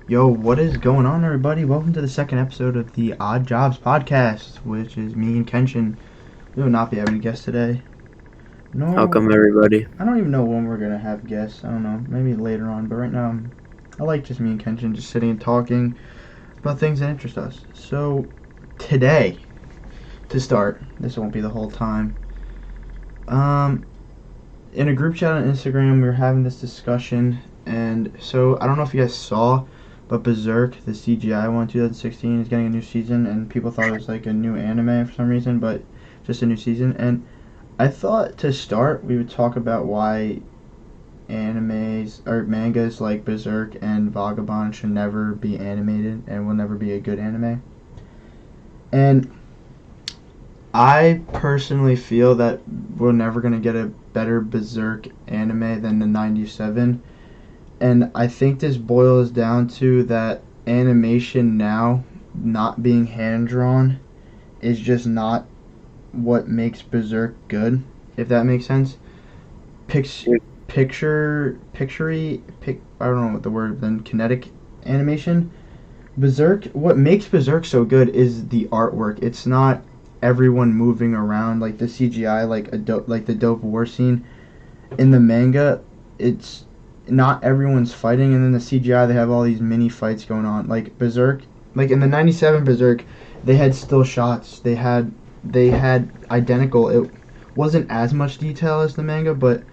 Yo, what is going on, everybody? Welcome to the second episode of the Odd Jobs podcast, which is me and Kenshin. We will not be having a guest today. How No, come everybody? I don't even know when we're gonna have guests. I don't know, maybe later on. But right now, I like just me and Kenshin just sitting and talking about things that interest us. So today, to start, this won't be the whole time. In a group chat on Instagram, we were having this discussion, and so I don't know if you guys saw. But Berserk, the CGI one, 2016, is getting a new season, and people thought it was like a new anime for some reason, but just a new season. And I thought to start, we would talk about why animes or mangas like Berserk and Vagabond should never be animated and will never be a good anime. And I personally feel that we're never going to get a better Berserk anime than the 97. And I think this boils down to that animation now not being hand drawn is just not what makes Berserk good, if that makes sense. I don't know what the word, then kinetic animation. Berserk, what makes Berserk so good is the artwork. It's not everyone moving around like the CGI, like the dope war scene. In the manga, it's not everyone's fighting, and then the CGI, they have all these mini fights going on. Like Berserk, like in the 97 Berserk, they had still shots. They had identical. It wasn't as much detail as the manga, but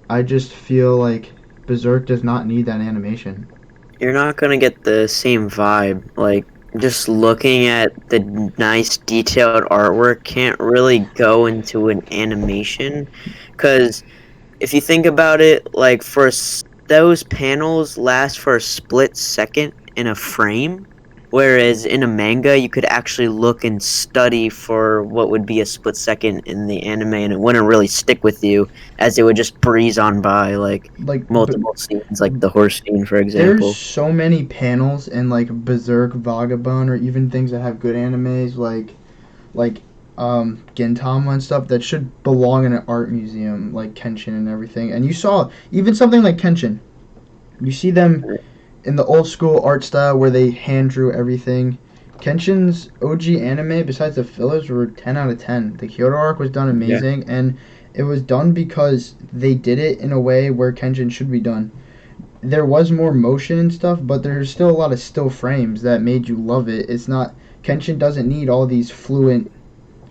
I just feel like Berserk does not need that animation. You're not gonna get the same vibe. Like, just looking at the nice detailed artwork can't really go into an animation. Because if you think about it, like, those panels last for a split second in a frame. Whereas in a manga, you could actually look and study for what would be a split second in the anime, and it wouldn't really stick with you, as it would just breeze on by, like Like multiple scenes, like the horse scene, for there's example. so many panels in like Berserk, Vagabond, or even things that have good animes like Gintama and stuff that should belong in an art museum like Kenshin and everything. And you saw even something like Kenshin. You see them in the old school art style where they hand drew everything. Kenshin's OG anime, besides the fillers, were 10 out of 10. The Kyoto arc was done amazing, and it was done because they did it in a way where Kenshin should be done. There was more motion and stuff, but there's still a lot of still frames that made you love it. It's not Kenshin doesn't need all these fluent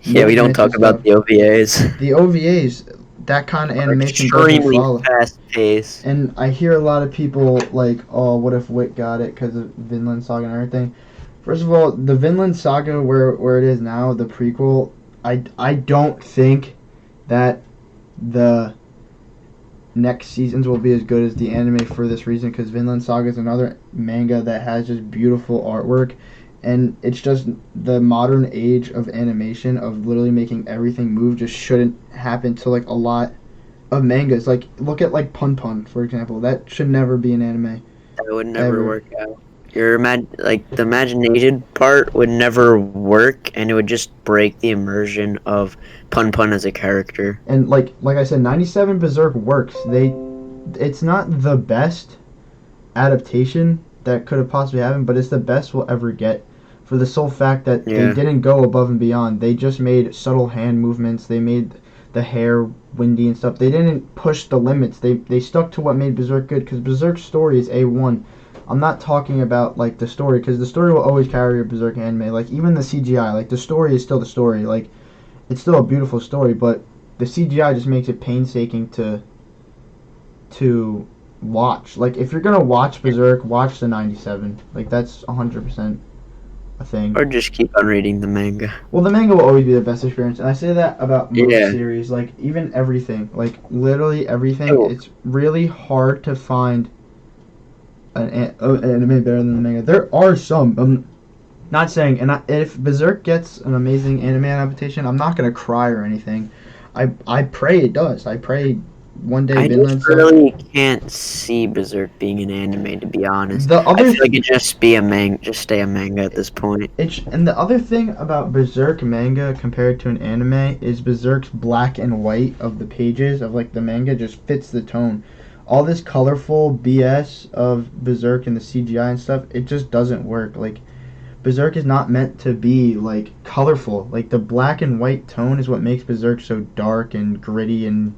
Yeah, we don't movements and talk stuff. about the OVAs. The OVAs, that kind of animation doesn't Extremely follow. fast paced. And I hear a lot of people like, oh, what if Wick got it because of Vinland Saga and everything. First of all, the Vinland Saga, where it is now, the prequel, I don't think that the next seasons will be as good as the anime for this reason, because Vinland Saga is another manga that has just beautiful artwork, and it's just the modern age of animation of literally making everything move just shouldn't happen to like a lot of mangas. Like look at like Pun Pun, for example. That should never be an anime That would never ever. work out. The imagination part would never work, and it would just break the immersion of Pun Pun as a character. And like I said, 97 Berserk works. It's not the best adaptation that could have possibly happened, but it's the best we'll ever get, for the sole fact that they didn't go above and beyond. They just made subtle hand movements. They made the hair windy and stuff. They didn't push the limits. They stuck to what made Berserk good, because Berserk's story is A1. I'm not talking about like the story, because the story will always carry a Berserk anime. Like even the CGI, like the story is still the story. Like it's still a beautiful story, but the CGI just makes it painstaking to watch. Like if you're gonna watch Berserk, watch the 97. Like that's 100% a thing. Or just keep on reading the manga. Well, the manga will always be the best experience, and I say that about most Yeah. series. Like even everything, like literally everything. Oh. It's really hard to find an anime better than the manga. There are some. I'm not saying, if Berserk gets an amazing anime adaptation, I'm not gonna cry or anything. I pray it does. I pray one day I Vinland just Saga. really can't see Berserk being an anime, to be honest. The I other feel like it just be a just stay a manga at this point. and the other thing about Berserk manga compared to an anime is Berserk's black and white of the pages of like the manga just fits the tone. all this colorful BS of Berserk and the CGI and stuff, it just doesn't work. Like, Berserk is not meant to be like colorful. Like, the black and white tone is what makes Berserk so dark and gritty. And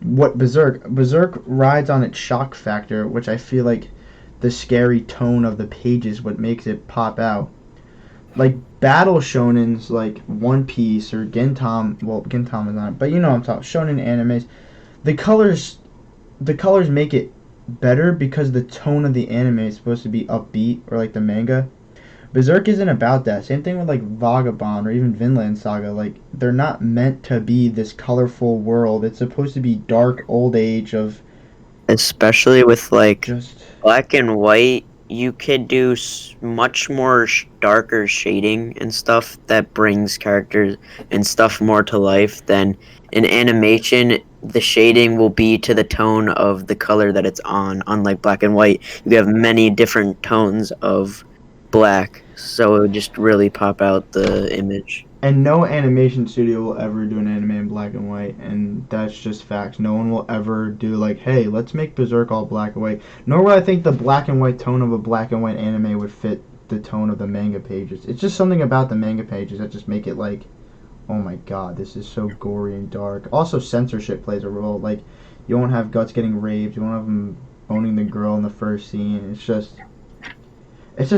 what Berserk rides on its shock factor, which I feel like the scary tone of the pages what makes it pop out. Like, battle shonens like One Piece or Gintama, well, Gintama is not, but you know what I'm talking, shonen animes, the colors make it better because the tone of the anime is supposed to be upbeat, or like the manga. Berserk isn't about that. Same thing with like Vagabond or even Vinland Saga. Like, they're not meant to be this colorful world. It's supposed to be dark old age of Especially with like just black and white, you could do much more darker shading and stuff that brings characters and stuff more to life than in animation. The shading will be to the tone of the color that it's on. Unlike black and white, you have many different tones of black, so it would just really pop out the image. and no animation studio will ever do an anime in black and white, and that's just facts. No one will ever do like, hey, let's make Berserk all black and white. Nor would I think the black and white tone of a black and white anime would fit the tone of the manga pages. It's just something about the manga pages that just make it like, oh my god, this is so gory and dark. Also, censorship plays a role. Like, you won't have Guts getting raped. You won't have him owning the girl in the first scene. It's just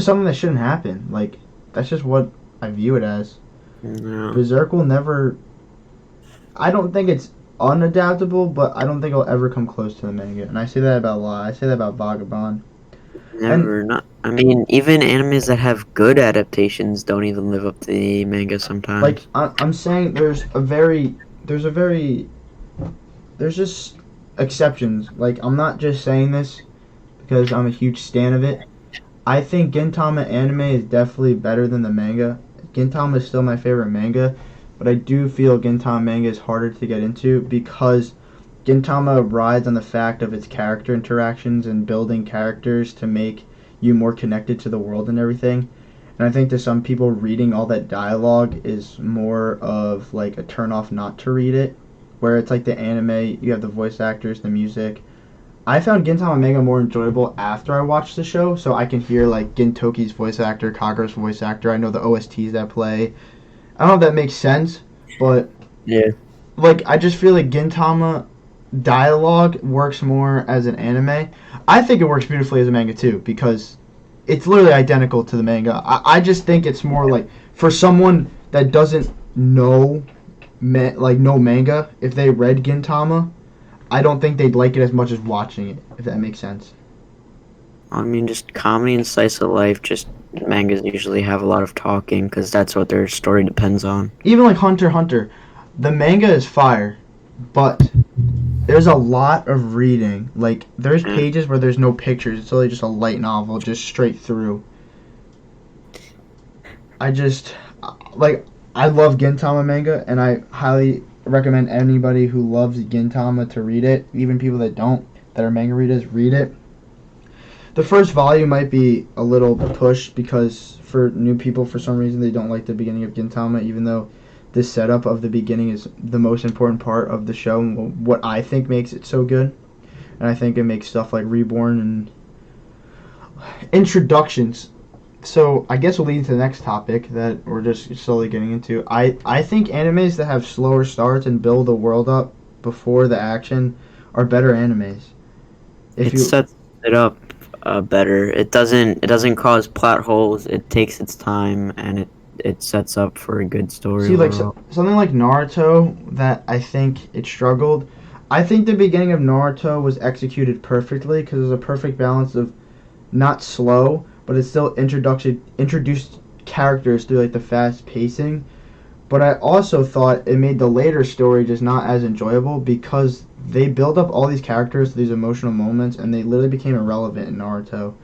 something that shouldn't happen. Like, that's just what I view it as. No. Berserk will never. I don't think it's unadaptable, but I don't think it'll ever come close to the manga. And I say that about a lot. I say that about Vagabond. Never, not. I mean, even animes that have good adaptations don't even live up to the manga sometimes. Like, I'm saying there's just exceptions. Like, I'm not just saying this because I'm a huge stan of it. I think Gintama anime is definitely better than the manga. Gintama is still my favorite manga, but I do feel Gintama manga is harder to get into because Gintama rides on the fact of its character interactions and building characters to make you more connected to the world and everything. And I think to some people, reading all that dialogue is more of like a turn off not to read it, where it's like the anime, you have the voice actors, the music. I found Gintama manga more enjoyable after I watched the show, so I can hear like Gintoki's voice actor, Kagura's voice actor. I know the OSTs that play. I don't know if that makes sense, but yeah, like, I just feel like Gintama dialogue works more as an anime. I think it works beautifully as a manga too, because it's literally identical to the manga. I just think it's more like, for someone that doesn't know no manga, if they read Gintama, I don't think they'd like it as much as watching it, if that makes sense. I mean, just comedy and slice of life. Just mangas usually have a lot of talking because that's what their story depends on. Even like Hunter x Hunter, the manga is fire, but there's a lot of reading. Like, there's pages where there's no pictures. It's really just a light novel, just straight through. I love Gintama manga, and I highly recommend anybody who loves Gintama to read it. Even people that don't, that are manga readers, read it. The first volume might be a little pushed because for new people, for some reason, they don't like the beginning of Gintama, even though the setup of the beginning is the most important part of the show, and what I think makes it so good. And I think it makes stuff like Reborn and introductions. So I guess we'll lead into the next topic that we're just slowly getting into. I think animes that have slower starts and build the world up before the action are better animes. It sets it up better. It doesn't cause plot holes. It takes its time and it sets up for a good story. See, like something like Naruto, that I think it struggled. I think the beginning of Naruto was executed perfectly because it was a perfect balance of not slow, but it still introduced characters through like the fast pacing. But I also thought it made the later story just not as enjoyable because they build up all these characters to these emotional moments and they literally became irrelevant in Naruto.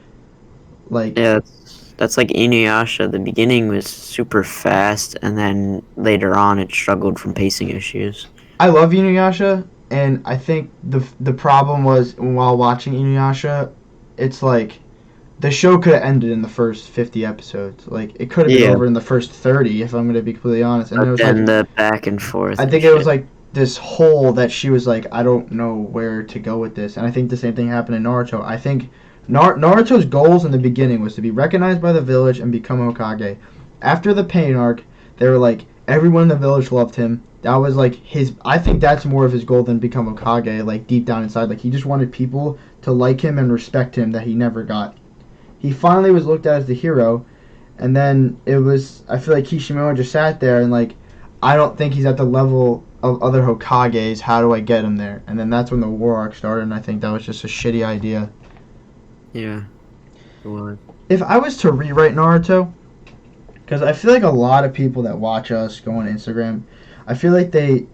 Like, yeah, that's like Inuyasha. The beginning was super fast, and then later on it struggled from pacing issues. I love Inuyasha, and I think the problem was while watching Inuyasha, it's like the show could have ended in the first 50 episodes. Like, it could have been over in the first 30, if I'm going to be completely honest. And But it was then like the back and forth. I think it was like this hole that she was like, I don't know where to go with this. And I think the same thing happened in Naruto. I think Naruto's goals in the beginning was to be recognized by the village and become Hokage. After the pain arc, they were like, everyone in the village loved him. That was like his. I think that's more of his goal than become Hokage. Like deep down inside, like he just wanted people to like him and respect him that he never got. He finally was looked at as the hero, and then it was. I feel like Kishimoto just sat there and like, I don't think he's at the level of other Hokages. How do I get him there? And then that's when the war arc started, and I think that was just a shitty idea. Yeah. It was. If I was to rewrite Naruto, because I feel like a lot of people that watch us go on Instagram, I feel like they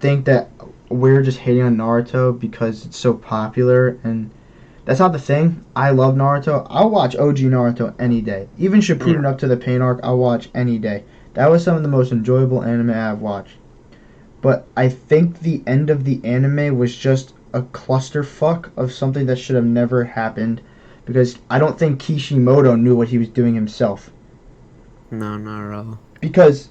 think that we're just hating on Naruto because it's so popular, and that's not the thing. I love Naruto. I'll watch OG Naruto any day. Even Shippuden up to the pain arc, I'll watch any day. That was some of the most enjoyable anime I've watched. But I think the end of the anime was just a clusterfuck of something that should have never happened, because I don't think Kishimoto knew what he was doing himself. No, not at all. Because,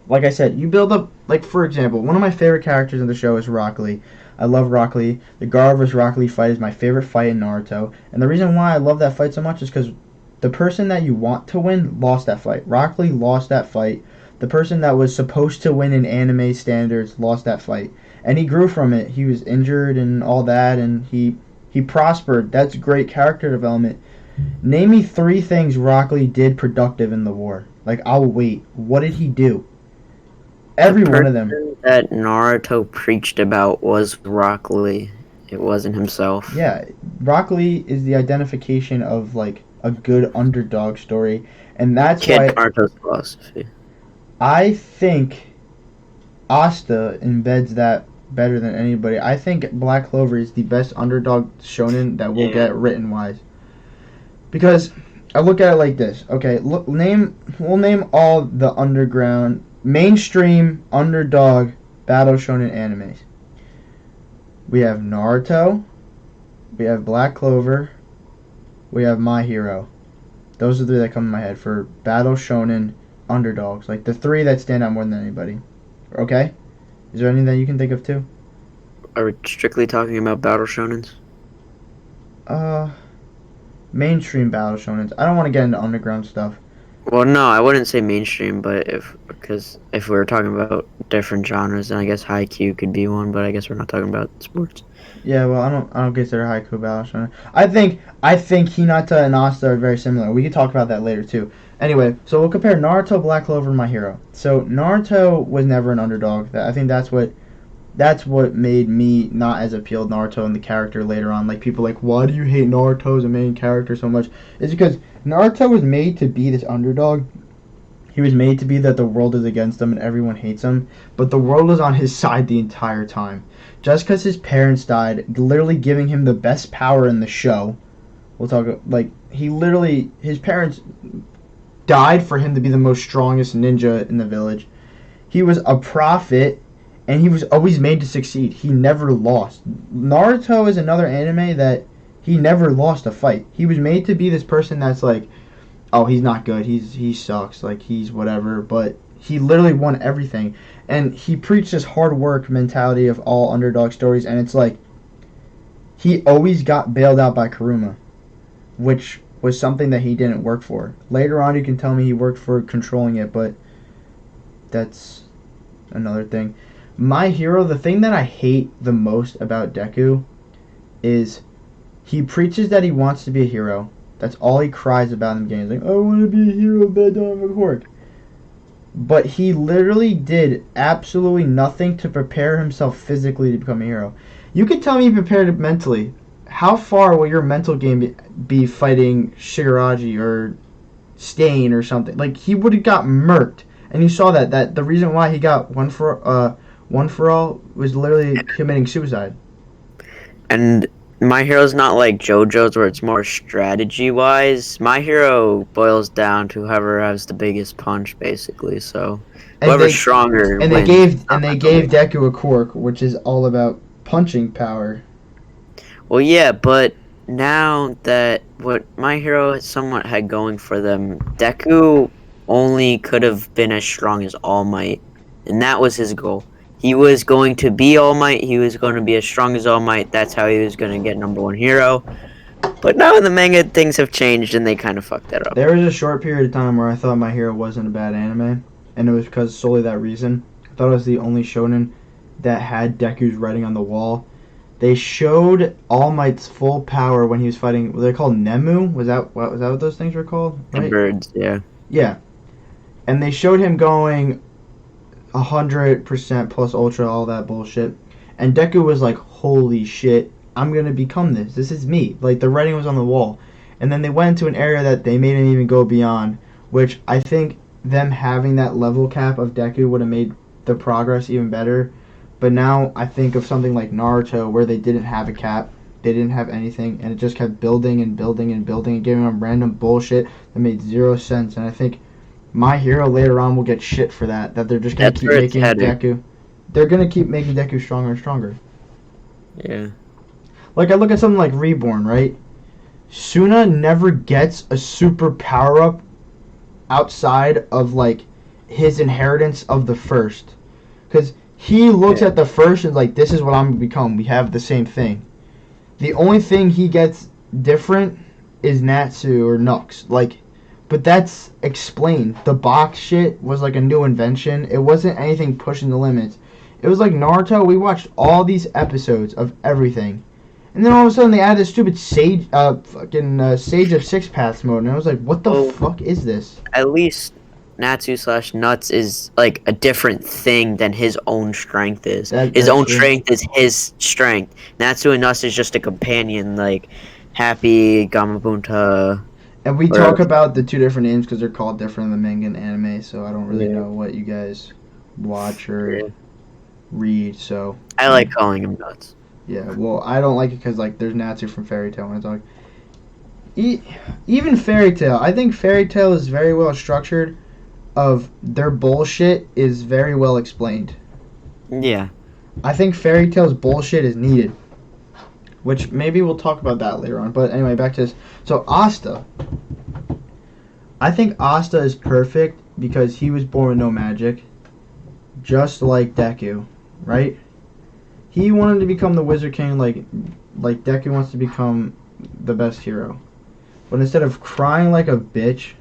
like I said, you build up, like, for example, one of my favorite characters in the show is Rock Lee. I love Rock Lee. The Gaara vs. Rock Lee fight is my favorite fight in Naruto. And the reason why I love that fight so much is because the person that you want to win lost that fight. Rock Lee lost that fight. The person that was supposed to win in anime standards lost that fight. And he grew from it. He was injured and all that, and he prospered. That's great character development. Name me 3 things Rock Lee did productive in the war. Like, I'll wait. What did he do? Every one of them. That Naruto preached about was Rock Lee. It wasn't himself. Yeah, Rock Lee is the identification of, like, a good underdog story. And that's why Naruto's philosophy. I think Asta embeds that better than anybody. I think Black Clover is the best underdog shonen that we'll get written wise. Because I look at it like this. Okay, we'll name all the underground mainstream underdog battle shonen animes. We have Naruto, we have Black Clover, we have My Hero. Those are the 3 that come in my head for battle shonen underdogs. Like the 3 that stand out more than anybody. Okay? Is there anything that you can think of too? Are we strictly talking about battle shonens? Mainstream battle shonens. I don't want to get into underground stuff. Well, no, I wouldn't say mainstream, but because if we were talking about different genres, then I guess Haikyuu could be one. But I guess we're not talking about sports. Yeah, well, I don't consider Haikyuu battle shonen. I think Hinata and Asta are very similar. We could talk about that later too. Anyway, so we'll compare Naruto, Black Clover, and My Hero. So Naruto was never an underdog. I think that's what made me not as appealed Naruto and the character later on. Like, people like, why do you hate Naruto as a main character so much? It's because Naruto was made to be this underdog. He was made to be that the world is against him and everyone hates him, but the world is on his side the entire time. Just because his parents died, literally giving him the best power in the show. We'll talk, like, his parents died for him to be the most strongest ninja in the village. He was a prophet, and he was always made to succeed. He never lost. Naruto is another anime that he never lost a fight. He was made to be this person that's like, oh, he's not good. He sucks. Like, he's whatever. But he literally won everything. And he preached this hard work mentality of all underdog stories. And it's like, he always got bailed out by Kuruma, which was something that he didn't work for. Later on, you can tell me he worked for controlling it, but that's another thing. My Hero, the thing that I hate the most about Deku is he preaches that he wants to be a hero. That's all he cries about in the game. He's like, I want to be a hero, but I don't have a quirk. But he literally did absolutely nothing to prepare himself physically to become a hero. You could tell me he prepared mentally. How far will your mental game be fighting Shigaraki or Stain or something? Like, he would have got murked. And you saw that the reason why he got one for all was literally committing suicide. And My Hero's not like JoJo's where it's more strategy wise. My Hero boils down to whoever has the biggest punch, basically. So whoever's stronger. And they gave Deku a quirk, which is all about punching power. Well, yeah, but now that what My Hero somewhat had going for them, Deku only could have been as strong as All Might, and that was his goal. he was going to be All Might. He was going to be as strong as All Might. That's how he was going to get #1 hero. But now in the manga, things have changed and they kind of fucked that up. There was a short period of time where I thought My Hero wasn't a bad anime, and it was because solely that reason. I thought it was the only shonen that had Deku's writing on the wall. They showed All Might's full power when he was fighting. Were they called Nemu? Was that what those things were called? The birds, yeah. Yeah, and they showed him going 100% plus ultra, all that bullshit. And Deku was like, "Holy shit, I'm gonna become this. This is me." Like the writing was on the wall. And then they went into an area that they made him even go beyond, which I think them having that level cap of Deku would have made the progress even better. But now I think of something like Naruto where they didn't have a cap, they didn't have anything, and it just kept building and building and building and giving them random bullshit that made zero sense. And I think My Hero later on will get shit for that they're just going to keep making Deku. They're going to keep making Deku stronger and stronger. Yeah. Like I look at something like Reborn, right? Suna never gets a super power up outside of like his inheritance of the first, because he looks at the first and like, this is what I'm gonna become. We have the same thing. The only thing he gets different is Natsu or Nux, like, but that's explained. The box shit was like a new invention. It wasn't anything pushing the limits. It was like Naruto. We watched all these episodes of everything. And then all of a sudden they added this stupid Sage of Six Paths mode, and I was like, what the fuck is this? At least Natsu/Nuts is like a different thing than his own strength is. His own strength is his strength. Natsu and Nuts is just a companion, like Happy, Gamabunta. And we talk about the two different names because they're called different in the manga and anime, so I don't really know what you guys watch or read, so... I like calling him Nuts. Yeah, well, I don't like it because, like, there's Natsu from Fairy Tail when I talk. Even Fairy Tail, I think Fairy Tail is very well structured. Of their bullshit is very well explained. Yeah. I think Fairy Tail's bullshit is needed. Which maybe we'll talk about that later on. But anyway, back to this. So, Asta. I think Asta is perfect because he was born with no magic. Just like Deku, right? He wanted to become the Wizard King like Deku wants to become the best hero. But instead of crying like a bitch,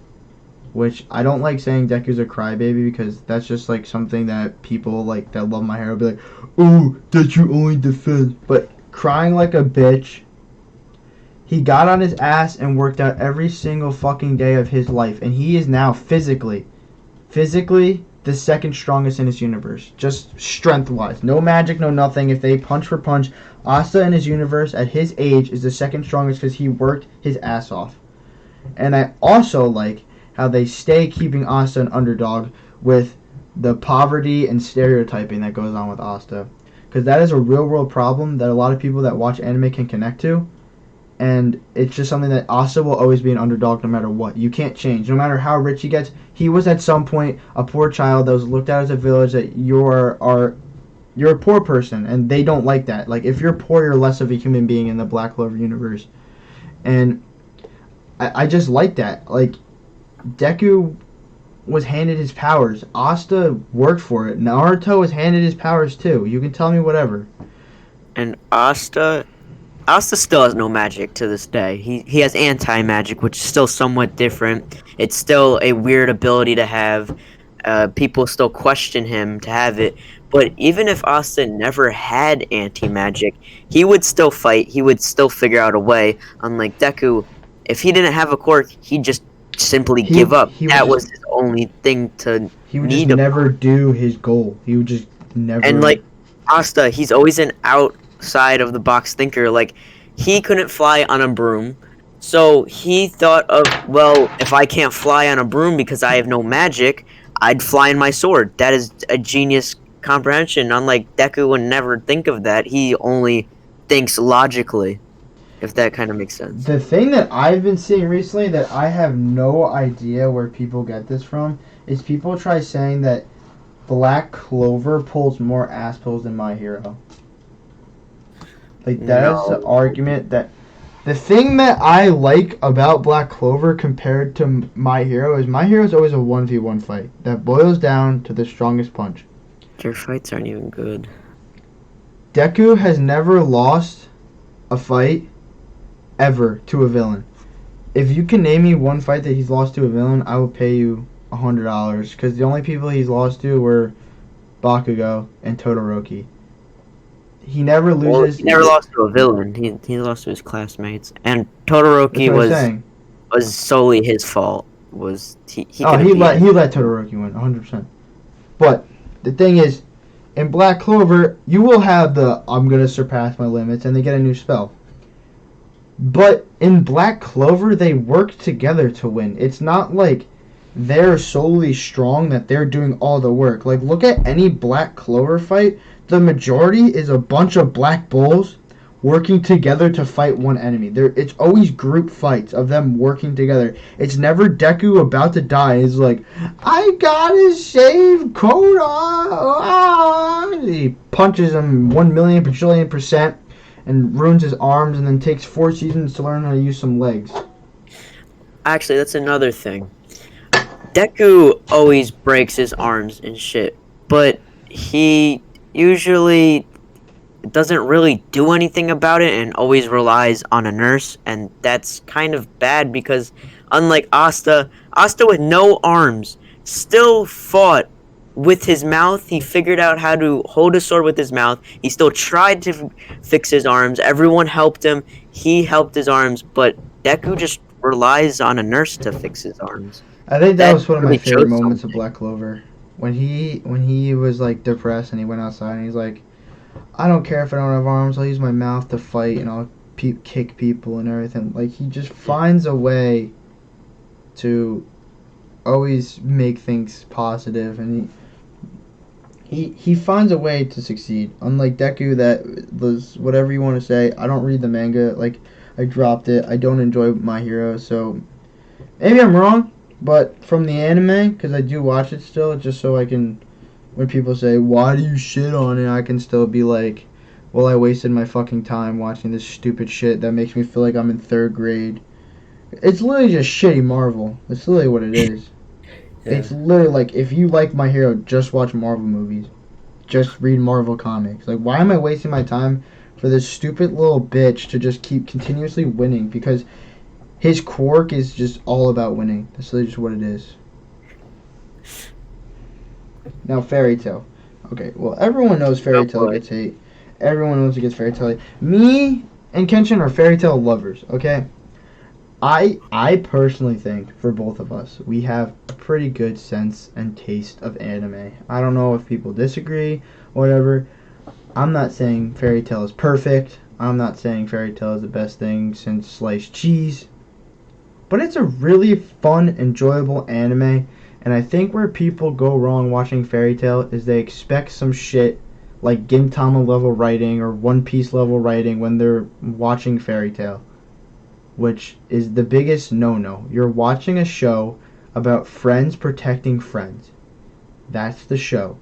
which I don't like saying Deku's a crybaby because that's just like something that people like that love My Hero be like, oh, Deku only defends. But crying like a bitch, he got on his ass and worked out every single fucking day of his life. And he is now physically the second strongest in his universe, just strength-wise. No magic, no nothing. If they punch for punch, Asta in his universe at his age is the second strongest because he worked his ass off. And I also like how they stay keeping Asta an underdog with the poverty and stereotyping that goes on with Asta. Because that is a real-world problem that a lot of people that watch anime can connect to. And it's just something that Asta will always be an underdog no matter what. You can't change. No matter how rich he gets, he was at some point a poor child that was looked at as a village that you're a poor person, and they don't like that. Like, if you're poor, you're less of a human being in the Black Clover universe. And I just like that. Like, Deku was handed his powers. Asta worked for it. Naruto was handed his powers too. You can tell me whatever. And Asta still has no magic to this day. He has anti-magic, which is still somewhat different. It's still a weird ability to have. People still question him to have it. But even if Asta never had anti-magic, he would still fight. He would still figure out a way. Unlike Deku, if he didn't have a quirk, he'd just simply give up. That was his only thing to He would just never do his goal. He would just never... And like Asta, he's always an outside of the box thinker. Like, he couldn't fly on a broom, so he thought of, well, if I can't fly on a broom because I have no magic, I'd fly in my sword. That is a genius comprehension. Unlike Deku would never think of that. He only thinks logically, if that kind of makes sense. The thing that I've been seeing recently that I have no idea where people get this from is people try saying that Black Clover pulls more ass pulls than My Hero. Like, that is the argument that... The thing that I like about Black Clover compared to My Hero is My Hero is always a 1v1 fight that boils down to the strongest punch. Their fights aren't even good. Deku has never lost a fight ever to a villain. If you can name me one fight that he's lost to a villain, I will pay you $100. Because the only people he's lost to were Bakugo and Todoroki. He never Well, loses. he never lost to a villain. He lost to his classmates, and That's Todoroki what I'm saying. was solely his fault. Was he Oh, could have beaten. he let Todoroki win 100%. But the thing is, in Black Clover, you will have the I'm gonna surpass my limits, and they get a new spell. But in Black Clover, they work together to win. It's not like they're solely strong that they're doing all the work. Like, look at any Black Clover fight. The majority is a bunch of Black Bulls working together to fight one enemy. It's always group fights of them working together. It's never Deku about to die. It's like, I gotta save Koda. He punches him 1,000,000 bajillion % and ruins his arms, and then takes 4 seasons to learn how to use some legs. Actually, that's another thing. Deku always breaks his arms and shit, but he usually doesn't really do anything about it and always relies on a nurse, and that's kind of bad because unlike Asta with no arms still fought with his mouth. He figured out how to hold a sword with his mouth. He still tried to fix his arms. Everyone helped him. He helped his arms, but Deku just relies on a nurse to fix his arms. I think that was one of my really favorite shows moments of something. Black Clover. When he was like depressed and he went outside and he's like, I don't care if I don't have arms. I'll use my mouth to fight and I'll kick people and everything. Like, he just finds a way to always make things positive, and he finds a way to succeed. Unlike Deku, that was whatever you want to say. I don't read the manga. Like, I dropped it. I don't enjoy My Hero, so maybe I'm wrong. But from the anime, because I do watch it still, just so I can, when people say, why do you shit on it, I can still be like, well, I wasted my fucking time watching this stupid shit that makes me feel like I'm in 3rd grade. It's literally just shitty Marvel. That's literally what it is. Yeah. It's literally like, if you like My Hero, just watch Marvel movies. Just read Marvel comics. Like, why am I wasting my time for this stupid little bitch to just keep continuously winning? Because his quirk is just all about winning. That's literally just what it is. Now, Fairy Tail. Okay, well, everyone knows Fairy Tail gets hate. Everyone knows it gets Fairy Tail hate. Me and Kenshin are Fairy Tail lovers, okay? I personally think, for both of us, we have a pretty good sense and taste of anime. I don't know if people disagree or whatever. I'm not saying Fairy Tail is perfect. I'm not saying Fairy Tail is the best thing since sliced cheese. But it's a really fun, enjoyable anime. And I think where people go wrong watching Fairy Tail is they expect some shit like Gintama level writing or One Piece level writing when they're watching Fairy Tail, which is the biggest no-no. You're watching a show about friends protecting friends. That's the show.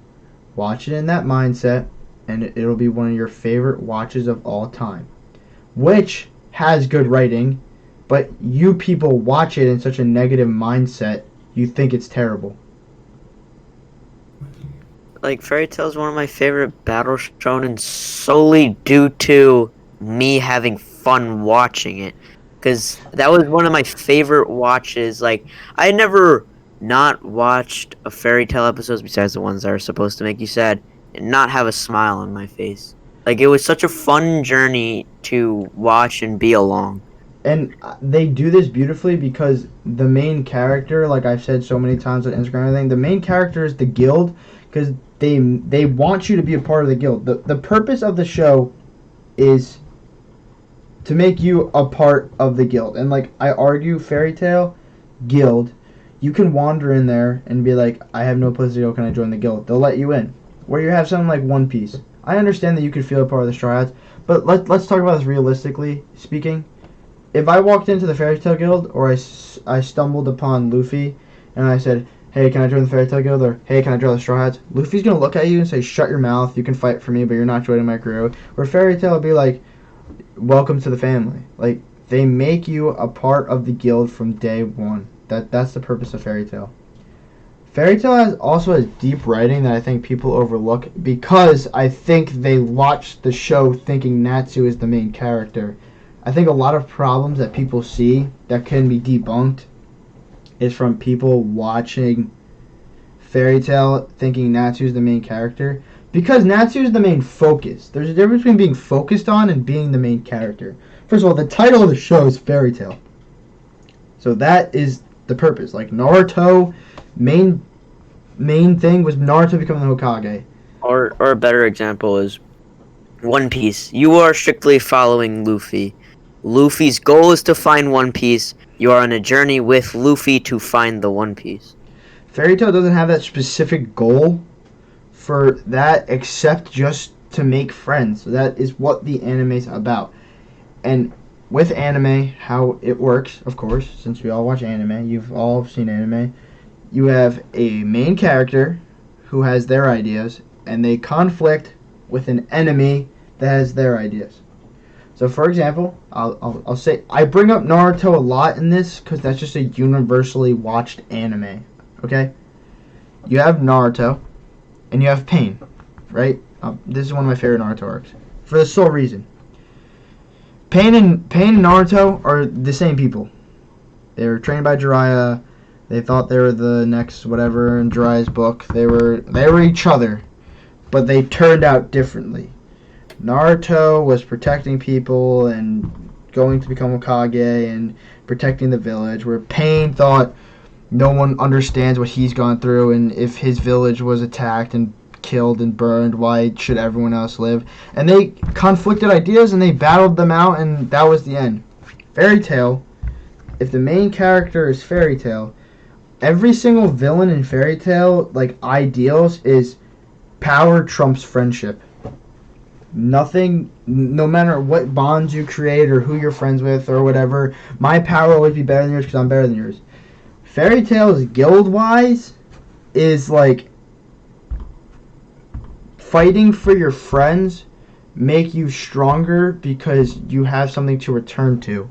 Watch it in that mindset, and it'll be one of your favorite watches of all time. Which has good writing, but you people watch it in such a negative mindset, you think it's terrible. Like, Fairy Tail is one of my favorite battle shonen solely due to me having fun watching it. Because that was one of my favorite watches. Like, I had never not watched a Fairy Tail episodes besides the ones that are supposed to make you sad and not have a smile on my face. Like, it was such a fun journey to watch and be along. And they do this beautifully because the main character, like I've said so many times on Instagram and everything, the main character is the guild because they want you to be a part of the guild. The purpose of the show is to make you a part of the guild. And like I argue, Fairy Tail guild, you can wander in there and be like, I have no place to go, can I join the guild? They'll let you in. Where you have something like One Piece. I understand that you could feel a part of the Straw Hats, but let's talk about this realistically speaking. If I walked into the Fairy Tail Guild, or I stumbled upon Luffy, and I said, hey, can I join the Fairy Tail Guild, or hey, can I join the Straw Hats? Luffy's going to look at you and say, shut your mouth, you can fight for me, but you're not joining my crew. Or Fairy Tail will be like, welcome to the family. Like, they make you a part of the guild from day one. That's the purpose of Fairy Tail. Fairy Tail also has deep writing that I think people overlook because I think they watch the show thinking Natsu is the main character. I think a lot of problems that people see that can be debunked is from people watching Fairy Tail thinking Natsu is the main character. Because Natsu is the main focus. There's a difference between being focused on and being the main character. First of all, the title of the show is Fairy Tail. So that is the purpose. Like Naruto, main thing was Naruto becoming the Hokage. Or a better example is One Piece. You are strictly following Luffy. Luffy's goal is to find One Piece. You are on a journey with Luffy to find the One Piece. Fairy Tail doesn't have that specific goal for that except just to make friends. So that is what the anime's about. And with anime, how it works, of course, since we all watch anime, you've all seen anime, you have a main character who has their ideas, and they conflict with an enemy that has their ideas. So, for example, I'll say, I bring up Naruto a lot in this because that's just a universally watched anime, okay? You have Naruto, and you have Pain, right? This is one of my favorite Naruto arcs. For the sole reason. Pain and Naruto are the same people. They were trained by Jiraiya. They thought they were the next whatever in Jiraiya's book. They were each other, but they turned out differently. Naruto was protecting people and going to become Hokage and protecting the village, where Pain thought no one understands what he's gone through, and if his village was attacked and killed and burned, why should everyone else live? And they conflicted ideas and they battled them out, and that was the end. Fairy Tail, if the main character is Fairy Tail, every single villain in Fairy Tail, like ideals, is power trumps friendship. Nothing, no matter what bonds you create or who you're friends with or whatever, my power will always be better than yours because I'm better than yours. Fairy Tail's guild-wise is like fighting for your friends make you stronger because you have something to return to.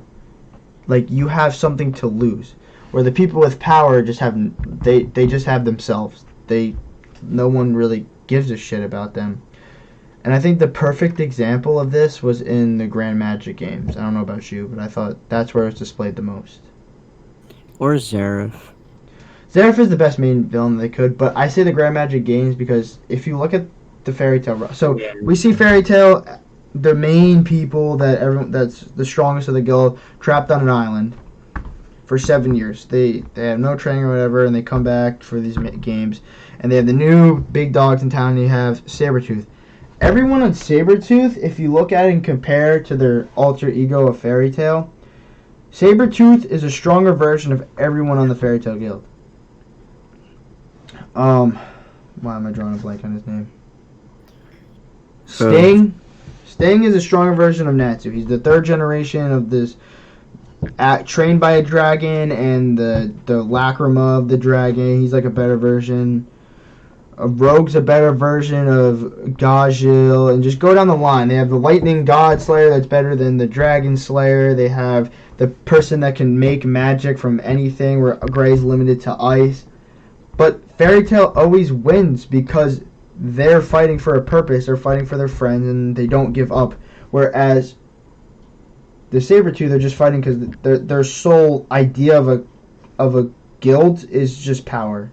Like, you have something to lose. Where the people with power just have, they just have themselves. No one really gives a shit about them. And I think the perfect example of this was in the Grand Magic games. I don't know about you, but I thought that's where it was displayed the most. Or Zeref. Zeref is the best main villain they could, but I say the Grand Magic games because if you look at the Fairy Tail, so we see Fairy Tail, the main people that's the strongest of the guild, trapped on an island for 7 years. They have no training or whatever, and they come back for these games, and they have the new big dogs in town. And you have Sabretooth. Everyone on Sabretooth, if you look at it and compare to their alter ego of Fairy Tail, Sabretooth is a stronger version of everyone on the Fairy Tail guild. Why am I drawing a blank on his name? Sting. Sting is a stronger version of Natsu. He's the third generation of this, trained by a dragon, and the lacrima of the dragon. He's like a better version. Rogue's a better version of 𝙎𝙤𝙘𝙞𝙖, and just go down the line. They have the Lightning God Slayer that's better than the Dragon Slayer. They have the person that can make magic from anything, where Gray's limited to ice. But Fairy Tail always wins because they're fighting for a purpose. They're fighting for their friends, and they don't give up. Whereas the Sabretooth, they're just fighting because their sole idea of a guild is just power.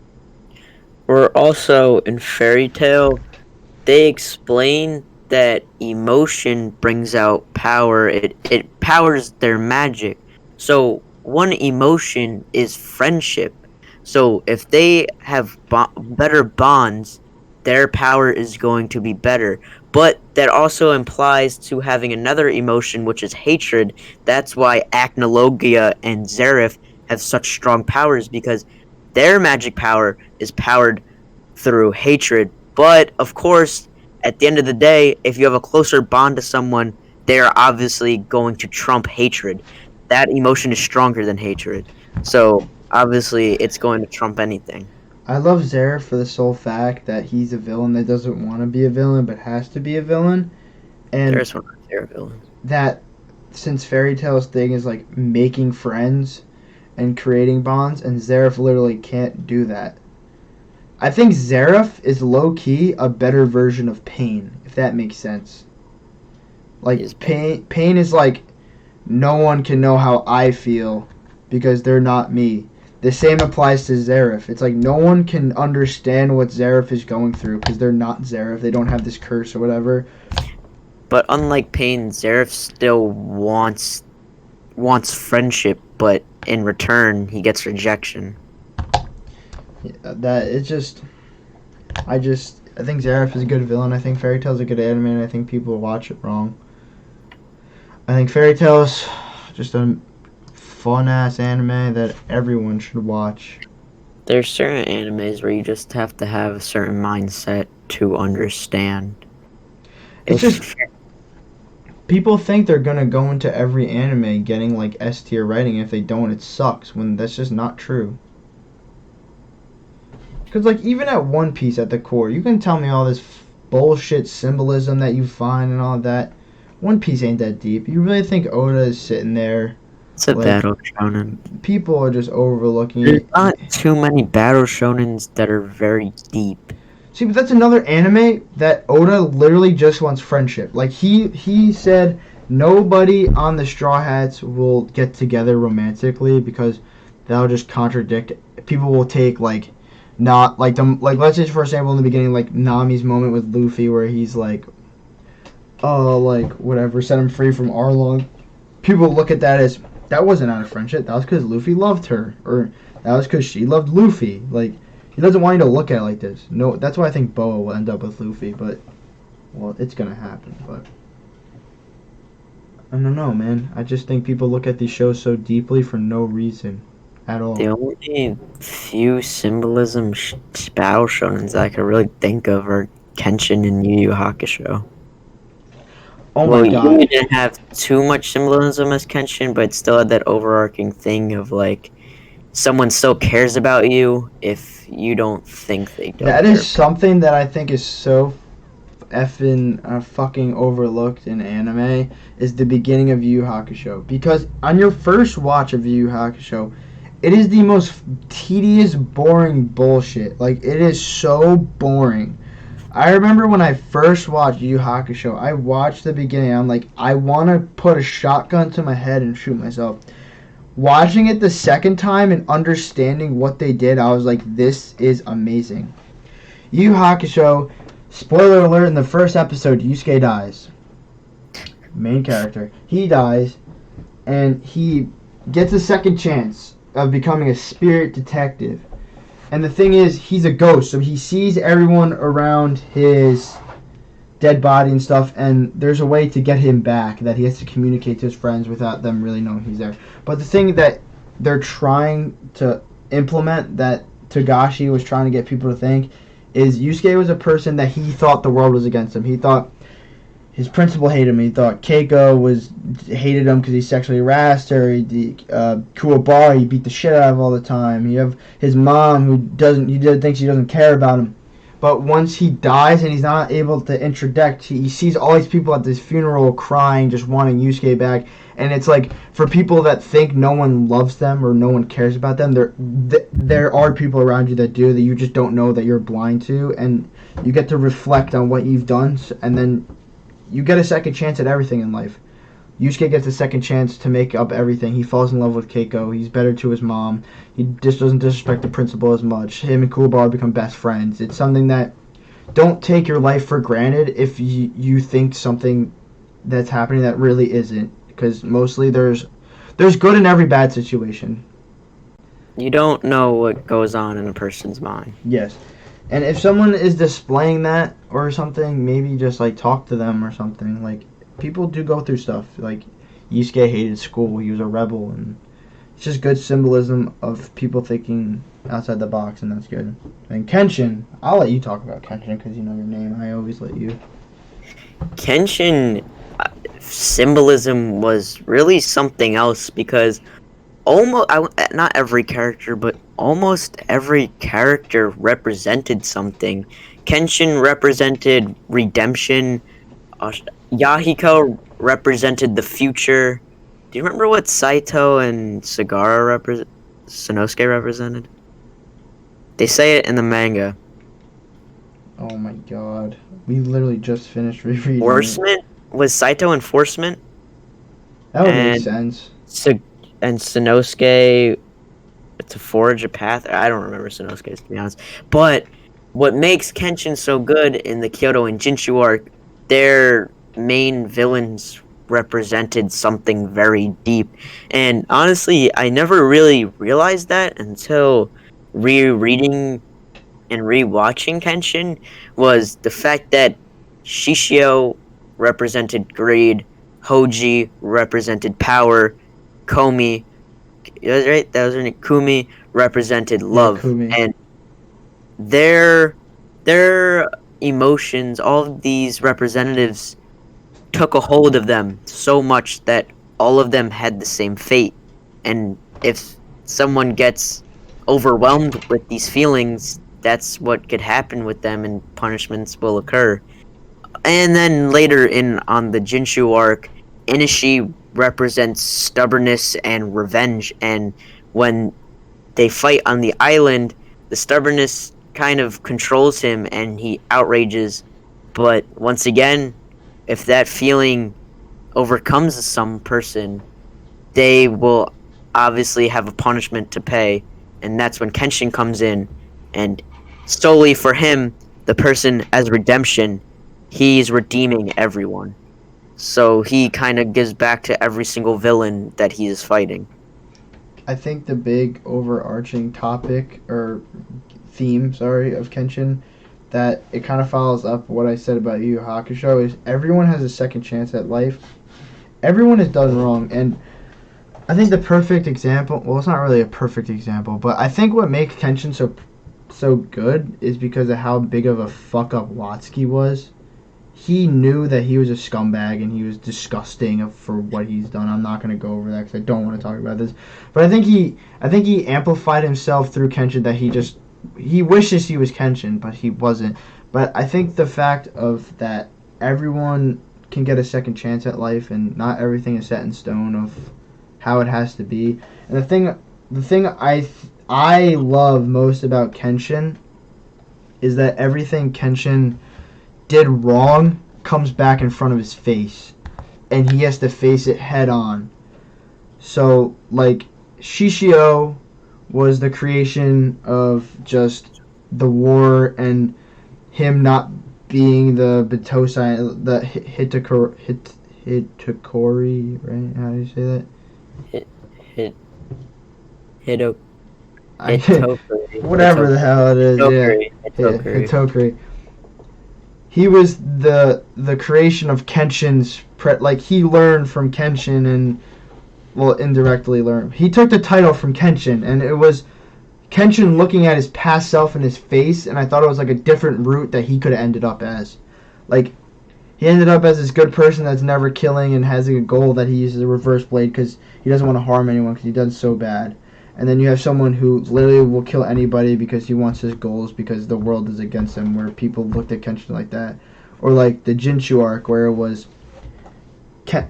Or also in Fairy Tail, they explain that emotion brings out power. It powers their magic. So one emotion is friendship. So if they have better bonds, their power is going to be better. But that also implies to having another emotion, which is hatred. That's why Acnologia and Zeref have such strong powers, because their magic power is powered through hatred. But, of course, at the end of the day, if you have a closer bond to someone, they are obviously going to trump hatred. That emotion is stronger than hatred. So, obviously, it's going to trump anything. I love Zeref for the sole fact that he's a villain that doesn't want to be a villain, but has to be a villain. And There's one of my favorite villains. That, since Fairy Tail's thing is, like, making friends and creating bonds, and Zeref literally can't do that. I think Zeref is low-key a better version of Pain, if that makes sense. He's Like, Pain is like, no one can know how I feel because they're not me. The same applies to Zeref. It's like no one can understand what Zeref is going through because they're not Zeref. They don't have this curse or whatever. But unlike Pain, Zeref still wants friendship, but in return he gets rejection. Yeah, that it's just, I think Zeref is a good villain. I think Fairy Tail's a good anime, and I think people watch it wrong. I think Fairy Tail's just a fun ass anime that everyone should watch. There's certain animes where you just have to have a certain mindset to understand. It's just people think they're gonna go into every anime getting like S tier writing. If they don't, it sucks. When that's just not true. Because like even at One Piece at the core, you can tell me all this bullshit symbolism that you find and all that. One Piece ain't that deep. You really think Oda is sitting there? It's a Like, battle shonen. people are just overlooking There's it. not too many battle shonens that are very deep. See, but that's another anime that Oda literally just wants friendship. Like he said, nobody on the Straw Hats will get together romantically because that'll just contradict. People will take like not like them like let's say for example in the beginning like Nami's moment with Luffy where he's like, oh like whatever set him free from Arlong. People look at that as that wasn't out of friendship. That was because Luffy loved her, or that was because she loved Luffy. Like. He doesn't want you to look at it like this. No, that's why I think Boa will end up with Luffy, but, well, it's going to happen, but, I don't know, man. I just think people look at these shows so deeply for no reason at all. The only few symbolism battle shonens I could really think of are Kenshin and Yu Yu Hakusho. Oh Well, my god. you didn't have too much symbolism as Kenshin, but it still had that overarching thing of, like, someone still cares about you if you don't think they do. That is something that I think is so effing fucking overlooked in anime is the beginning of Yu Yu Hakusho. Because on your first watch of Yu Yu Hakusho, it is the most tedious, boring bullshit. Like, it is so boring. I remember when I first watched Yu Yu Hakusho, I watched the beginning, I'm like, I want to put a shotgun to my head and shoot myself. Watching it the second time and understanding what they did, I was like, this is amazing. Yu Yu Hakusho, spoiler alert, in the first episode, Yusuke dies. Main character. He dies, and he gets a second chance of becoming a spirit detective. And the thing is, he's a ghost, so he sees everyone around his dead body and stuff, and there's a way to get him back that he has to communicate to his friends without them really knowing he's there. But the thing that they're trying to implement that Togashi was trying to get people to think is Yusuke was a person that he thought the world was against him. He thought his principal hated him. He thought Keiko hated him because he sexually harassed her. Kuwabara, he beat the shit out of all the time. You have his mom who thinks she doesn't care about him. But once he dies and he's not able to interject, he sees all these people at this funeral crying, just wanting Yusuke back. And it's like, for people that think no one loves them or no one cares about them, there are people around you that do, that you just don't know that you're blind to. And you get to reflect on what you've done, and then you get a second chance at everything in life. Yusuke gets a second chance to make up everything. He falls in love with Keiko. He's better to his mom. He just doesn't disrespect the principal as much. Him and Kuwabara become best friends. It's something that, don't take your life for granted if you think something that's happening that really isn't. Because mostly there's good in every bad situation. You don't know what goes on in a person's mind. Yes. And if someone is displaying that or something, maybe just like talk to them or something. Like, people do go through stuff. Like, Yusuke hated school. He was a rebel. And it's just good symbolism of people thinking outside the box, and that's good. And Kenshin, I'll let you talk about Kenshin because you know your name. I always let you. Kenshin symbolism was really something else because not every character, but almost every character represented something. Kenshin represented redemption. Yahiko represented the future. Do you remember what Saito and Sanosuke represented? They say it in the manga. Oh my god. We literally just finished rereading it. Enforcement was Saito enforcement, That would make and sense. Sa- and Sanosuke to forge a path. I don't remember Sanosuke's, to be honest. But what makes Kenshin so good in the Kyoto and Jinshu arc, their main villains represented something very deep. And honestly, I never really realized that until rereading and rewatching Kenshin, was the fact that Shishio represented greed, Hoji represented power, Komi, that was right, that was her name, Kumi represented Yeah, love, Kumi. and their their emotions, all of these representatives took a hold of them so much that all of them had the same fate. And if someone gets overwhelmed with these feelings, that's what could happen with them, and punishments will occur. And then later in on the Jinshu arc, Inishi represents stubbornness and revenge, and when they fight on the island, the stubbornness kind of controls him and he outrages. But once again, if that feeling overcomes some person, they will obviously have a punishment to pay. And that's when Kenshin comes in. And solely for him, the person as redemption, he's redeeming everyone. So he kind of gives back to every single villain that he is fighting. I think the big overarching topic or theme, sorry, of Kenshin that it kind of follows up what I said about Yu Yu Hakusho is everyone has a second chance at life. Everyone is done wrong, and I think the perfect example. Well, it's not really a perfect example, but I think what makes Kenshin so good is because of how big of a fuck up Watsuki was. He knew that he was a scumbag and he was disgusting for what he's done. I'm not going to go over that because I don't want to talk about this. But I think he amplified himself through Kenshin that he wishes he was Kenshin, but he wasn't. But I think the fact of that everyone can get a second chance at life and not everything is set in stone of how it has to be. And the thing I love most about Kenshin is that everything Kenshin did wrong comes back in front of his face and he has to face it head on. So like Shishio was the creation of just the war and him not being the Bitosai, the Hitakori, right? How do you say that? Hit, hit, hit, I Hitokuri. whatever the hell it is, yeah. Hitokuri. Hitokuri. Hitokuri. He was the creation of Kenshin's like he learned from Kenshin and well indirectly learned. He took the title from Kenshin and it was Kenshin looking at his past self in his face and I thought it was like a different route that he could have ended up as. Like he ended up as this good person that's never killing and has a goal that he uses a reverse blade because he doesn't want to harm anyone because he does so bad. And then you have someone who literally will kill anybody because he wants his goals because the world is against him, where people looked at Kenshin like that. Or like the Jinshu arc where it was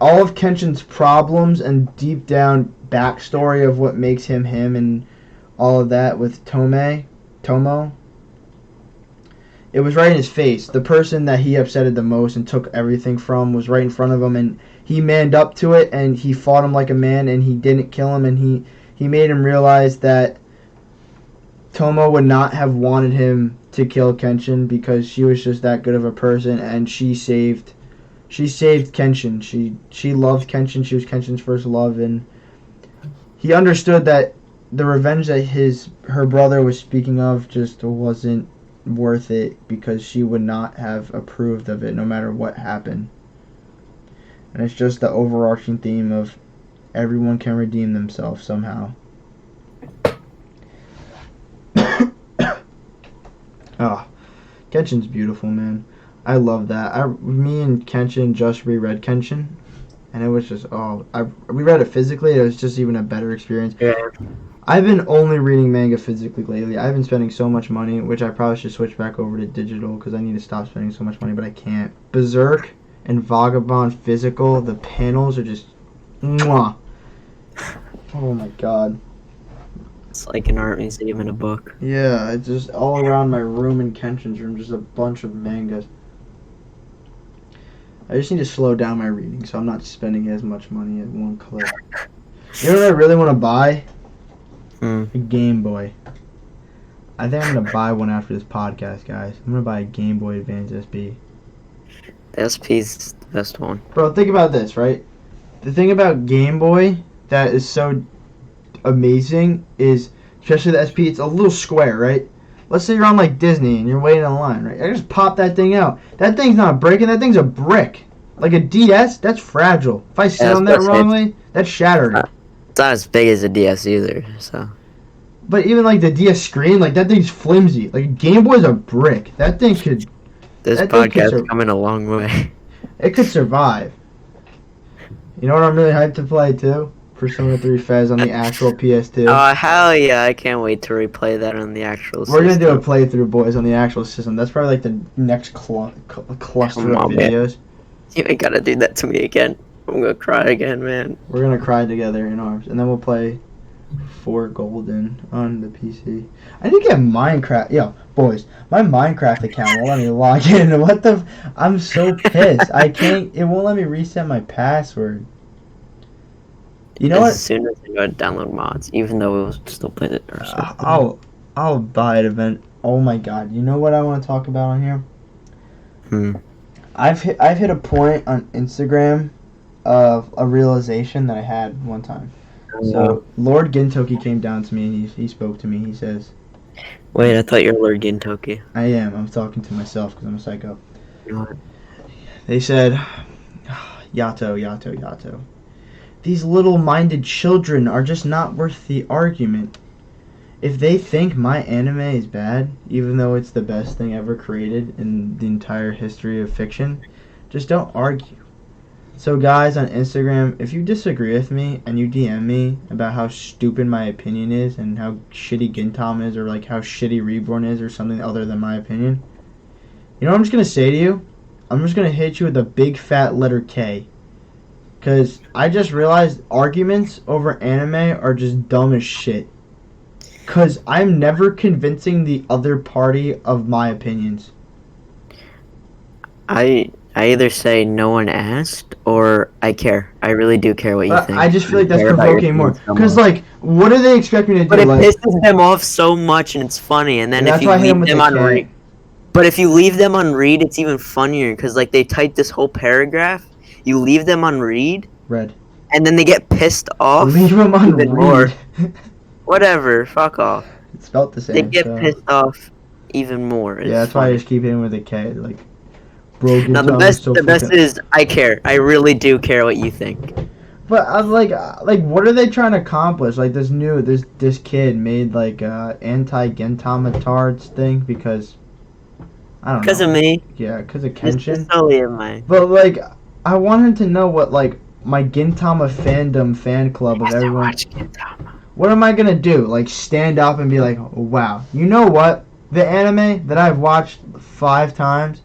all of Kenshin's problems and deep down backstory of what makes him him and all of that with Tomo. It was right in his face. The person that he upsetted the most and took everything from was right in front of him and he manned up to it and he fought him like a man and he didn't kill him and he made him realize that Tomo would not have wanted him to kill Kenshin because she was just that good of a person and she saved Kenshin. She loved Kenshin. She was Kenshin's first love and he understood that the revenge that her brother was speaking of just wasn't worth it because she would not have approved of it no matter what happened. And it's just the overarching theme of everyone can redeem themselves somehow. Oh, Kenshin's beautiful, man. I love that. Me and Kenshin just reread Kenshin, and it was just we read it physically. It was just even a better experience. Yeah. I've been only reading manga physically lately. I've been spending so much money, which I probably should switch back over to digital because I need to stop spending so much money, but I can't. Berserk and Vagabond physical, the panels are just mwah. Oh my god. It's like an art museum in a book. Yeah, it's just all around my room and Kenshin's room, just a bunch of mangas. I just need to slow down my reading so I'm not spending as much money at one clip. You know what I really want to buy? A Game Boy. I think I'm going to buy one after this podcast, guys. I'm going to buy a Game Boy Advance SP. The SP's the best one. Bro, think about this, right? The thing about Game Boy that is so amazing is, especially the SP, it's a little square, right? Let's say you're on like Disney and you're waiting in line, right? I just pop that thing out. That thing's not breaking, that thing's a brick. Like a DS, that's fragile. If I sit on that wrongly, that's shattering. It's not as big as a DS either, so. But even like the DS screen, like that thing's flimsy. Like a Game Boy's a brick. That thing could. This podcast is coming a long way. It could survive. You know what I'm really hyped to play too? Persona 3 Fez on the actual PS2. Oh, hell yeah. I can't wait to replay that on the actual system. We're going to do a playthrough, boys, on the actual system. That's probably like the next cluster of videos. You ain't got to do that to me again. I'm going to cry again, man. We're going to cry together in arms. And then we'll play for Golden on the PC. I need to get Minecraft. Yo, boys, my Minecraft account won't let me log in. What the? I'm so pissed. I can't. It won't let me reset my password. You know what? As soon as I go to download mods, even though we'll still play it ourselves. I'll buy it event. Oh my god! You know what I want to talk about on here? I've hit a point on Instagram of a realization that I had one time. So Lord Gintoki came down to me and he spoke to me. He says, "Wait, I thought you were Lord Gintoki." I am. I'm talking to myself because I'm a psycho. What? They said, Yato. These little-minded children are just not worth the argument. If they think my anime is bad, even though it's the best thing ever created in the entire history of fiction, just don't argue. So guys on Instagram, if you disagree with me and you DM me about how stupid my opinion is and how shitty Gintama is or like how shitty Reborn is or something other than my opinion, you know what I'm just going to say to you? I'm just going to hit you with a big fat letter K. Because I just realized arguments over anime are just dumb as shit. Because I'm never convincing the other party of my opinions. I either say no one asked or I care. I really do care what you think. I just feel like that's provoking more. Because, like, what do they expect me to do? But it pisses them off so much and it's funny. And then if you leave them on read. But if you leave them on read, it's even funnier. Because, like, they type this whole paragraph. You leave them on read. Red. And then they get pissed off. Leave them on read. More. Whatever. Fuck off. It's spelled the same. They get pissed off even more. Yeah, that's why I just keep hitting with a K. Like, bro. Now the best is I care. I really do care what you think. But I'm like, what are they trying to accomplish? Like this kid made like anti-Gintama tards thing because I don't know. Because of me. Yeah, because of Kenshin. It's solely of mine. But like, I want him to know what like my Gintama fandom fan club of everyone. Watch Gintama. What am I gonna do? Like stand up and be like, wow, you know what? The anime that I've watched 4 times,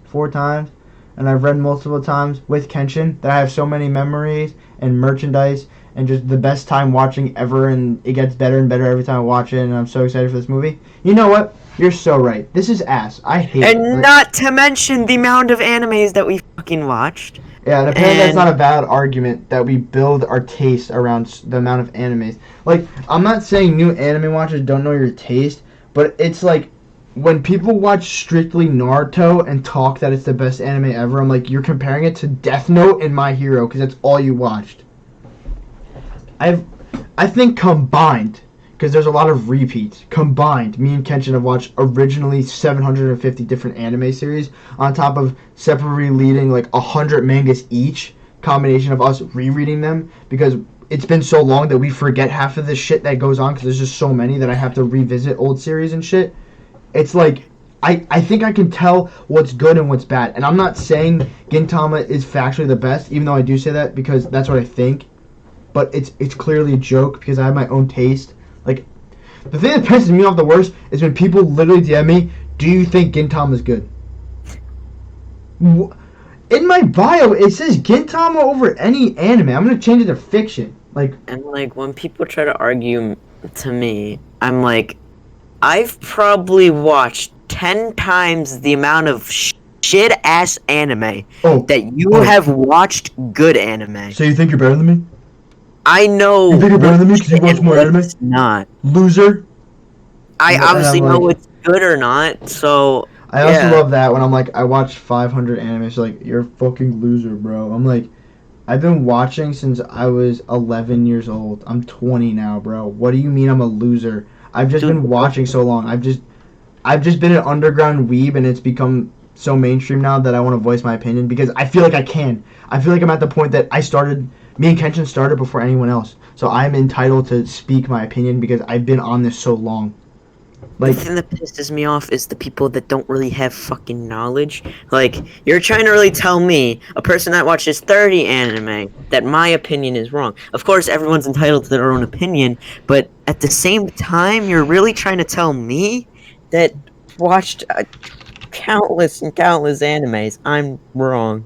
and I've read multiple times with Kenshin, that I have so many memories and merchandise and just the best time watching ever, and it gets better and better every time I watch it, and I'm so excited for this movie. You know what? You're so right. This is ass. I hate it. And not to mention the amount of animes that we fucking watched. Yeah, and apparently that's not a bad argument that we build our taste around the amount of animes. Like, I'm not saying new anime watchers don't know your taste, but it's like, when people watch strictly Naruto and talk that it's the best anime ever, I'm like, you're comparing it to Death Note and My Hero because that's all you watched. I think combined, because there's a lot of repeats, combined, me and Kenshin have watched originally 750 different anime series on top of separately reading like 100 mangas each, combination of us rereading them because it's been so long that we forget half of the shit that goes on because there's just so many that I have to revisit old series and shit. It's like, I think I can tell what's good and what's bad. And I'm not saying Gintama is factually the best, even though I do say that because that's what I think. But it's clearly a joke because I have my own taste. Like, the thing that pisses me off the worst is when people literally DM me, do you think Gintama is good? In my bio, it says Gintama over any anime. I'm going to change it to fiction. Like, and like when people try to argue to me, I'm like, I've probably watched 10 times the amount of shit ass anime Oh, that you oh. have watched good anime. So you think you're better than me? I know You think you're better than me what's because you shit watch and more anime? what's not. Loser. I And obviously I'm know like, what's good or not, so I also yeah. love that when I'm like, I watched 500 anime. So like, you're a fucking loser, bro. I'm like, I've been watching since I was 11 years old. I'm 20 now, bro. What do you mean I'm a loser? I've just Dude, been watching so long. I've just been an underground weeb, and it's become so mainstream now that I want to voice my opinion because I feel like I can. I feel like I'm at the point that me and Kenshin started before anyone else. So I'm entitled to speak my opinion because I've been on this so long. the Like, thing that pisses me off is the people that don't really have fucking knowledge. Like, you're trying to really tell me, a person that watches 30 anime, that my opinion is wrong. Of course, everyone's entitled to their own opinion, but at the same time, you're really trying to tell me that watched countless and countless animes, I'm wrong.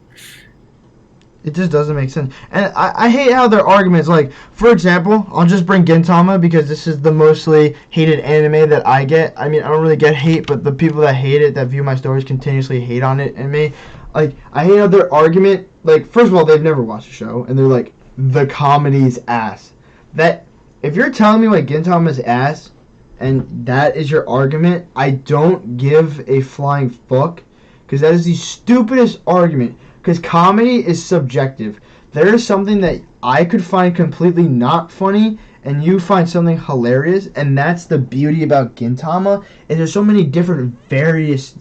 it just doesn't make sense. And I hate how their arguments, like, for example, I'll just bring Gintama because this is the mostly hated anime that I get. I mean, I don't really get hate, but the people that hate it, that view my stories, continuously hate on it and me. Like, I hate how their argument, like, first of all, they've never watched the show, and they're like, the comedy's ass. That, if you're telling me, like, Gintama's ass, and that is your argument, I don't give a flying fuck, because that is the stupidest argument. Because comedy is subjective. There is something that I could find completely not funny, and you find something hilarious, and that's the beauty about Gintama. And there's so many different various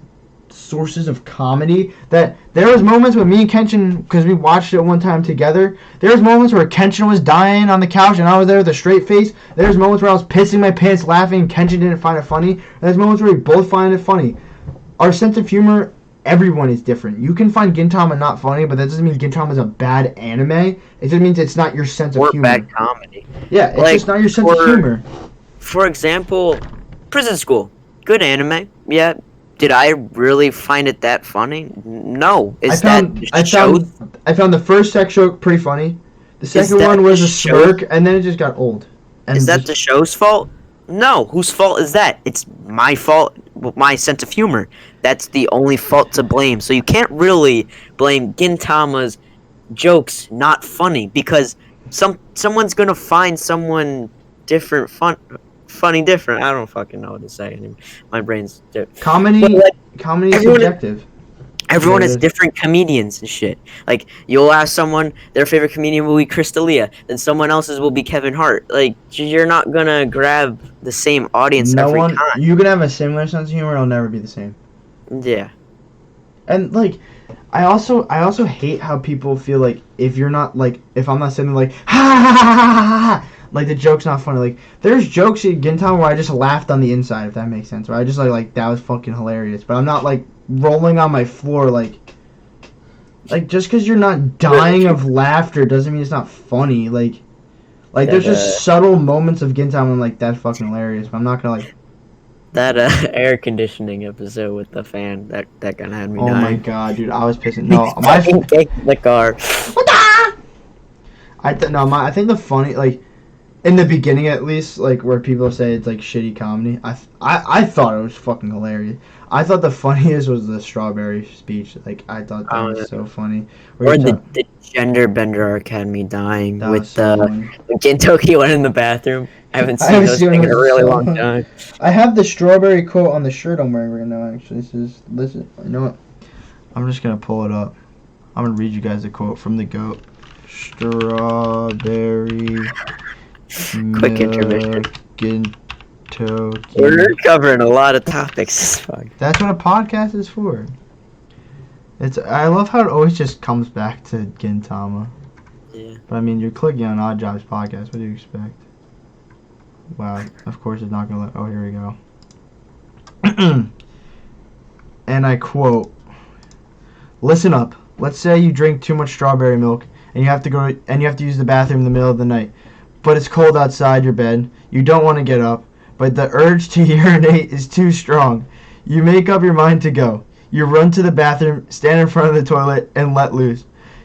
sources of comedy that there was moments when me and Kenshin, because we watched it one time together, there was moments where Kenshin was dying on the couch and I was there with a straight face. There's moments where I was pissing my pants laughing and Kenshin didn't find it funny. And there's moments where we both find it funny. Our sense of humor, everyone is different. You can find Gintama not funny, but that doesn't mean Gintama is a bad anime. It just means it's not your sense of Or humor. bad comedy. Yeah, it's Like, just not your sense of humor. For example, Prison School. Good anime. Yeah. Did I really find it that funny? No. I found the first sex joke pretty funny. The second one was a smirk, and then it just got old. And is that the show's fault? No. Whose fault is that? It's my fault. My sense of humor. That's the only fault to blame. So you can't really blame Gintama's jokes not funny because someone's gonna find someone different funny different. I don't fucking know what to say anymore. My brain's comedy is subjective. Everyone has different comedians and shit. Like, you'll ask someone, their favorite comedian will be Crystalia, then someone else's will be Kevin Hart. Like, you're not gonna grab the same audience every time. You can have a similar sense of humor, it'll never be the same. Yeah. And, like, I also hate how people feel like if you're not, like, if I'm not sitting like, ha ha ha ha ha, like, the joke's not funny. Like, there's jokes in Gintama where I just laughed on the inside, if that makes sense. Where I just, like, that was fucking hilarious. But I'm not, like, rolling on my floor, like just because you're not dying of laughter doesn't mean it's not funny. Like there's just subtle moments of Gintama I'm like, that's fucking hilarious, but I'm not gonna, like... That air conditioning episode with the fan, that kind of had me dying. Oh my god, dude, I was pissing. No, my fucking kicked the car. I think the funny, like, in the beginning at least, like, where people say it's like shitty comedy, I thought it was fucking hilarious. I thought the funniest was the strawberry speech. Like, I thought that was so funny. Or the gender bender arc had me dying with so when Gintoki went in the bathroom. I haven't seen those things in a really long time. I have the strawberry quote on the shirt I'm wearing right now, actually. Listen, you know what? I'm just gonna pull it up. I'm gonna read you guys a quote from the GOAT. Strawberry Quick intermission. Gintoki. We're covering a lot of topics. Fuck. That's what a podcast is for. I love how it always just comes back to Gintama. Yeah. But I mean, you're clicking on Odd Jobs podcast. What do you expect? Wow. Of course, it's not gonna let. Oh, here we go. And I quote: "Listen up. Let's say you drink too much strawberry milk, and you have to use the bathroom in the middle of the night. But it's cold outside your bed. You don't want to get up, but the urge to urinate is too strong. You make up your mind to go. You run to the bathroom, stand in front of the toilet, and let loose.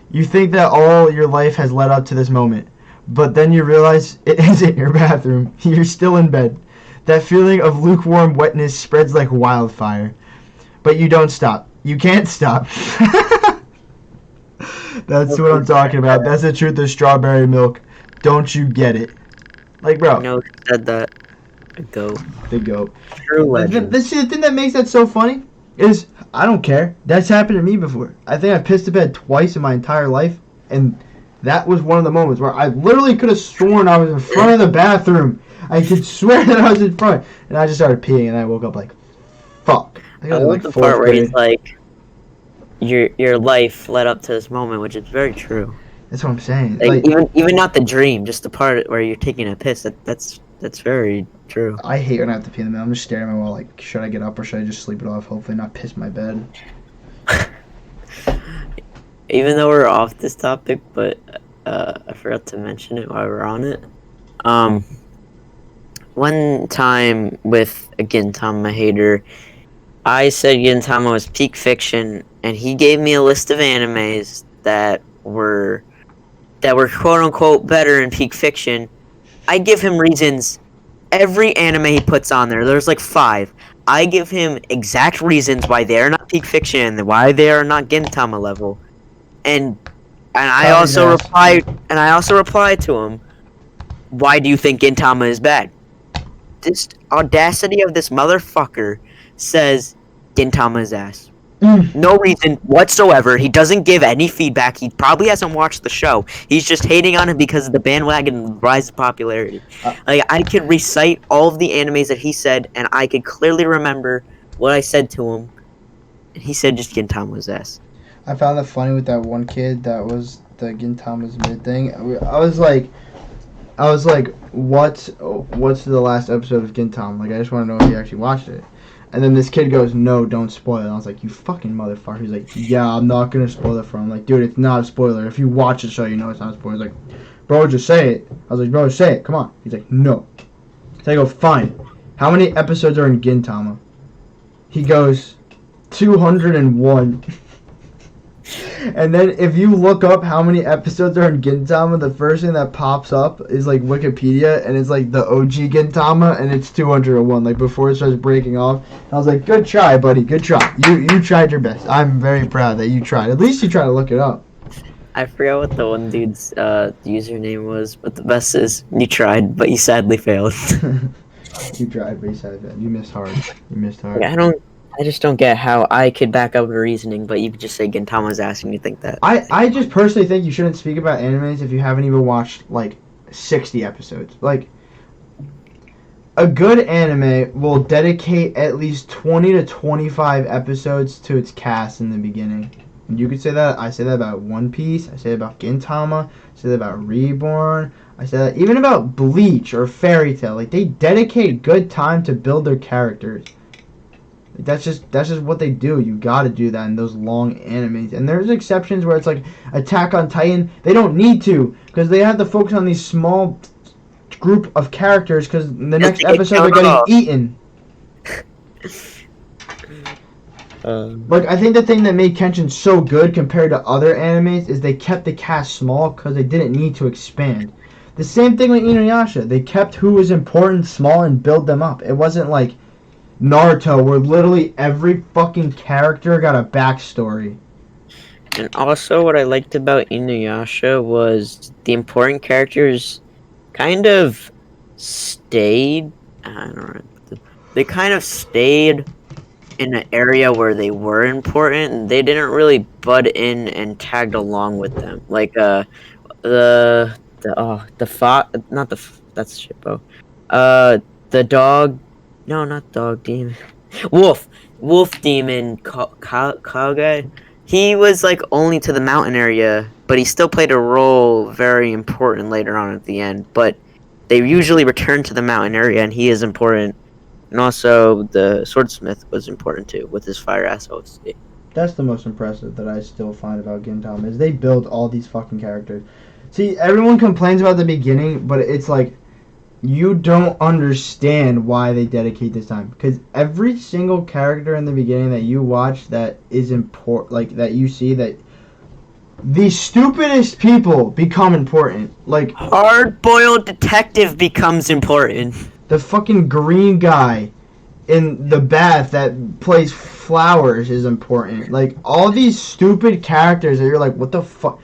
You think that all your life has led up to this moment. but then you realize it isn't your bathroom. You're still in bed. That feeling of lukewarm wetness spreads like wildfire. But you don't stop. You can't stop. That's what I'm talking about. That's the truth of strawberry milk. Don't you get it? Like, bro. No, said that. Go. The goat. True legend. The thing that makes that so funny is I don't care. That's happened to me before. I think I pissed the bed twice in my entire life, and that was one of the moments where I literally could have sworn I was in front of the bathroom. I could swear that I was in front, and I just started peeing, and I woke up like, fuck. I love the part where he's like, your life led up to this moment, which is very true. That's what I'm saying. Like even not the dream, just the part where you're taking a piss. That's very true. I hate when I have to pee in the middle. I'm just staring at my wall like, should I get up or should I just sleep it off? Hopefully not piss my bed. Even though we're off this topic, but I forgot to mention it while we're on it. One time with a Gintama hater, I said Gintama was peak fiction, and he gave me a list of animes that were quote unquote better in peak fiction. I give him reasons. Every anime he puts on there's like 5. I give him exact reasons why they are not peak fiction, why they are not Gintama level, and I also replied to him. Why do you think Gintama is bad? This audacity of this motherfucker says Gintama is ass. No reason whatsoever. He doesn't give any feedback. He probably hasn't watched the show. He's just hating on it because of the bandwagon rise of popularity. Like, I could recite all of the animes that he said, and I could clearly remember what I said to him. And he said just Gintama's ass. I found that funny with that one kid that was the Gintama's mid thing. I was like, what's the last episode of Gintama? Like, I just want to know if he actually watched it. And then this kid goes, no, don't spoil it. And I was like, you fucking motherfucker. He's like, yeah, I'm not going to spoil it for him. I'm like, dude, it's not a spoiler. If you watch the show, you know it's not a spoiler. He's like, bro, just say it. I was like, bro, say it. Come on. He's like, no. So I go, fine. How many episodes are in Gintama? He goes, 201. And then if you look up how many episodes are in Gintama, the first thing that pops up is like Wikipedia, and it's like the OG Gintama, and it's 201, like before it starts breaking off. And I was like, good try, buddy, good try. You tried your best. I'm very proud that you tried. At least you tried to look it up. I forgot what the one dude's username was, but the best is, you tried, but you sadly failed. You tried, but you sadly failed. You missed hard. You missed hard. I just don't get how I could back up the reasoning, but you could just say Gintama's asking you think that. I just personally think you shouldn't speak about animes if you haven't even watched, like, 60 episodes. Like, a good anime will dedicate at least 20 to 25 episodes to its cast in the beginning. And you could say that. I say that about One Piece. I say that about Gintama. I say that about Reborn. I say that even about Bleach or Fairy Tail. Like, they dedicate good time to build their characters. That's just what they do. You gotta do that in those long animes. And there's exceptions where it's like Attack on Titan. They don't need to, because they have to focus on these small group of characters, because the next episode they're getting eaten. Like, I think the thing that made Kenshin so good compared to other animes is they kept the cast small because they didn't need to expand. The same thing with Inuyasha. They kept who was important small and build them up. It wasn't like Naruto, where literally every fucking character got a backstory. And also, what I liked about Inuyasha was the important characters kind of stayed. I don't know. They kind of stayed in an area where they were important, and they didn't really butt in and tagged along with them. Like that's Shippo. The dog. No, not dog demon. Wolf demon Kage. He was like only to the mountain area, but he still played a role very important later on at the end. But they usually return to the mountain area, and he is important. And also, the swordsmith was important too, with his fire ass OC. That's the most impressive that I still find about Gintama, is they build all these fucking characters. See, everyone complains about the beginning, but it's like, you don't understand why they dedicate this time, because every single character in the beginning that you watch that is important, like that you see that the stupidest people become important. Like Hard-boiled detective becomes important. the fucking green guy in the bath that plays flowers is important. Like all these stupid characters that you're like, what the fuck?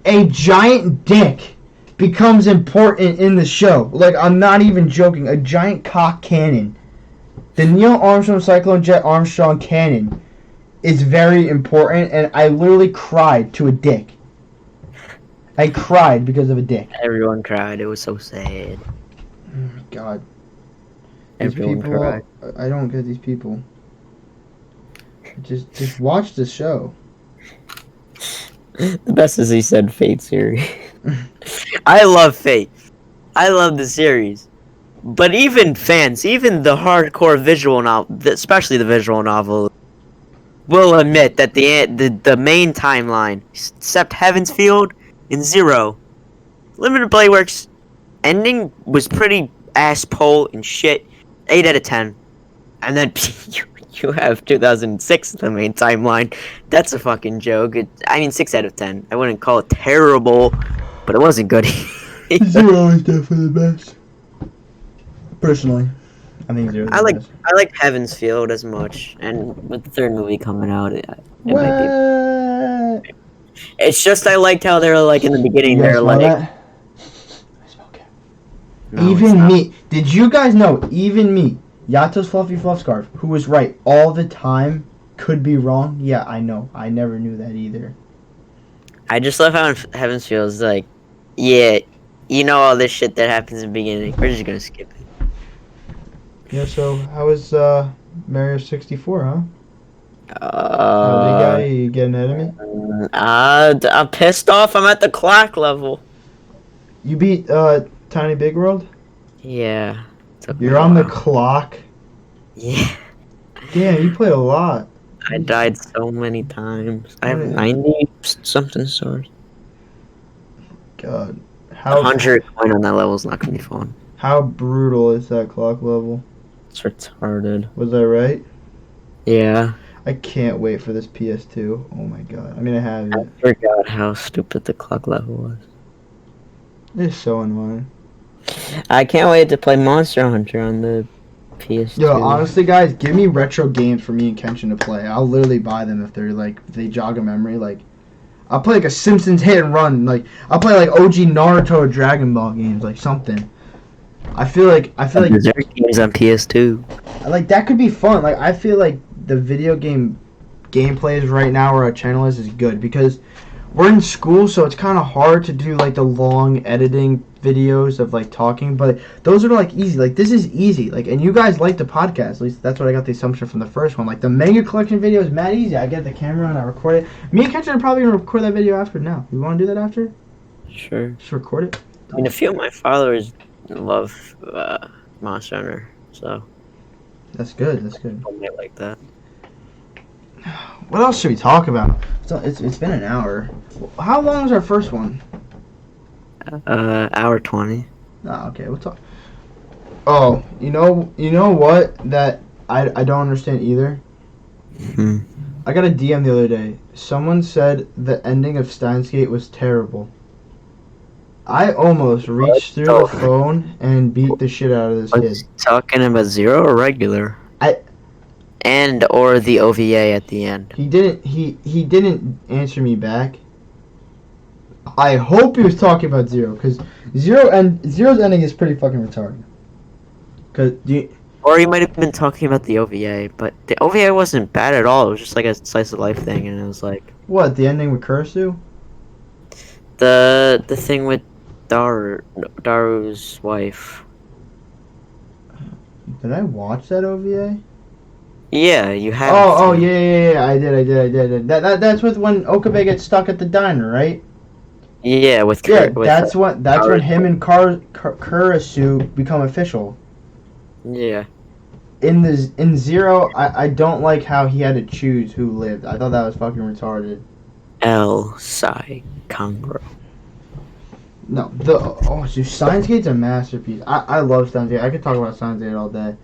A giant dick becomes important in the show. Like I'm not even joking. A giant cock cannon. The Neil Armstrong Cyclone Jet Armstrong cannon is very important, and I literally cried to a dick. I cried because of a dick. Everyone cried. It was so sad. Oh my god. These Everyone people, cried. I don't get these people. Just watch the show. The best is he said Fate series. I love Fate. I love the series. But even fans, even the hardcore visual novel, especially the visual novel, will admit that the main timeline, except Heaven's Field and Zero, Limited Blade Works ending was pretty ass-pole and shit. 8 out of 10. And then you have 2006, the main timeline. That's a fucking joke. 6 out of 10. I wouldn't call it terrible, but it wasn't good. Zero is definitely the best. Personally, I think Zero is the best. I like Heaven's Field as much, and with the third movie coming out, it What? might be. It's just I liked how they're like in the beginning. You guys They're smell like, that? I smell cat. no, it's Even not. me. Did you guys know? Even me, Yato's fluffy fluff scarf, who was right all the time, could be wrong. Yeah, I know. I never knew that either. I just love how in Heaven's Field is like, yeah, you know all this shit that happens in the beginning. We're just gonna skip it. Yeah. So how was Mario 64? Huh? Oh, the guy, you getting ahead of me? I'm pissed off. I'm at the clock level. You beat Tiny Big World? Yeah. Took me You're a on the while. clock? Yeah. Damn, you play a lot. I died so many times. I have Yeah. 90 something stars. God. How 100 coin on that level is not gonna be fun. how brutal is that clock level? It's retarded. Was I right? Yeah. I can't wait for this PS2. Oh my god. I mean, I have I it. forgot how stupid the clock level was. It's so annoying. I can't wait to play Monster Hunter on the PS2. Yo, honestly, guys, give me retro games for me and Kenshin to play. I'll literally buy them if they're like, if they jog a memory. Like, I'll play like a Simpsons hit and run. Like, I'll play like OG Naruto or Dragon Ball games, like something. I feel like Berserk games on PS2. like that could be fun. Like, I feel like the video game gameplays right now where our channel is good because we're in school, so it's kind of hard to do like the long editing videos of like talking, but those are like easy. Like this is easy. Like, and you guys like the podcast. At least that's what I got the assumption from the first one. Like the manga collection video is mad easy. I get the camera and I record it. Me and Ketchup are probably gonna record that video after now. You want to do that after? Sure. Just record it. I mean, a few of my followers love Monster Hunter, so That's good. That's good. I might like that. What else should we talk about? It's been an hour. How long is our first one? Hour 20. Oh, okay, we'll talk. Oh, you know what? That I don't understand either. Hmm. I got a DM the other day. Someone said the ending of Steins Gate was terrible. I almost reached through the phone and beat the shit out of this Was kid. talking about zero or regular? Or the OVA at the end. He didn't answer me back. I hope he was talking about Zero, because Zero's ending is pretty fucking retarded. Or he might have been talking about the OVA, but the OVA wasn't bad at all. It was just like a slice of life thing, and it was like What, the ending with Kurisu? the thing with Daru's wife. Did I watch that OVA? Yeah, you have. Oh, yeah, I did. That's with when Okabe gets stuck at the diner, right? Yeah, with Yeah, with that's when him and Kurisu become official. Yeah. In Zero, I don't like how he had to choose who lived. I thought that was fucking retarded. El Sai Kangro. No, so Steins Gate's a masterpiece. I love Steins Gate. I could talk about Steins Gate all day.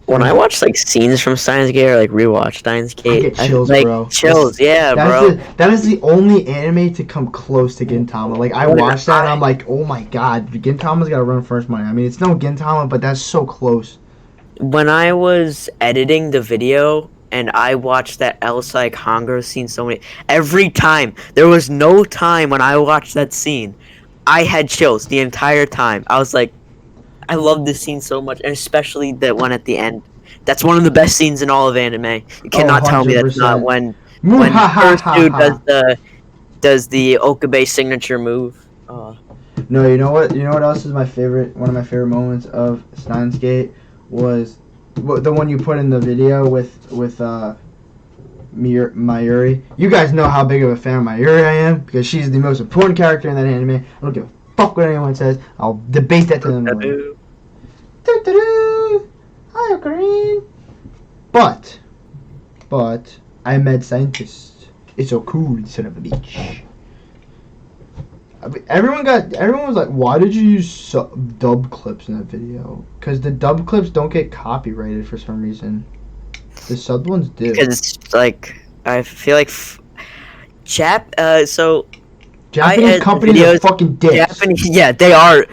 When I watch like scenes from Steins Gate or like rewatch Steins I Gate, get chills, like bro. chills. Yeah, bro. That is the only anime to come close to Gintama. Like I When watched that and I'm like, oh my god, Gintama's got to run first money. I mean, it's no Gintama, but that's so close. when I was editing the video and I watched that Elsai Congo scene so many every time, there was no time when I watched that scene I had chills the entire time. I was like, I love this scene so much, and especially that one at the end. That's one of the best scenes in all of anime. You Oh, cannot tell me that's not 100%. when Ursu Muhahaha. does the Okabe signature move. No, you know what? You know what else is my favorite? One of my favorite moments of Steins Gate was the one you put in the video with Mayuri. You guys know how big of a fan of Mayuri I am because she's the most important character in that anime. I don't give a fuck what anyone says. I'll debate that to them. Hi, Kareem. But I'm mad scientist. It's so cool, son of a bitch. I mean, everyone was like, why did you use dub clips in that video? Because the dub clips don't get copyrighted for some reason. The sub ones do. Because it's like, I feel like so Japanese companies are fucking dicks. Yeah, they are.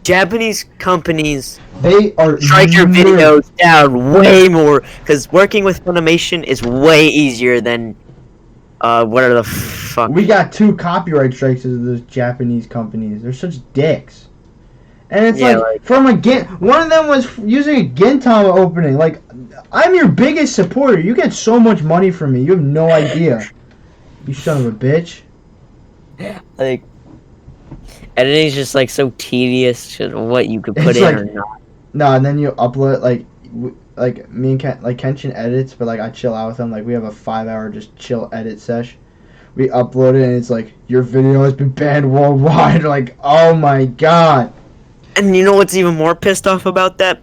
Japanese companies, they are strike your videos down way more, because working with Funimation is way easier than whatever the fuck. We got 2 copyright strikes of those Japanese companies. They're such dicks. And it's like from one of them was using a Gintama opening. Like, I'm your biggest supporter. You get so much money from me. You have no idea. You son of a bitch. Like, editing's just like so tedious. What you could put in or not. No, and then you upload like me and Kenshin edits, but like I chill out with him. Like we have a 5-hour just chill edit sesh. We upload it and it's like your video has been banned worldwide. Like, oh my god. And you know what's even more pissed off about that?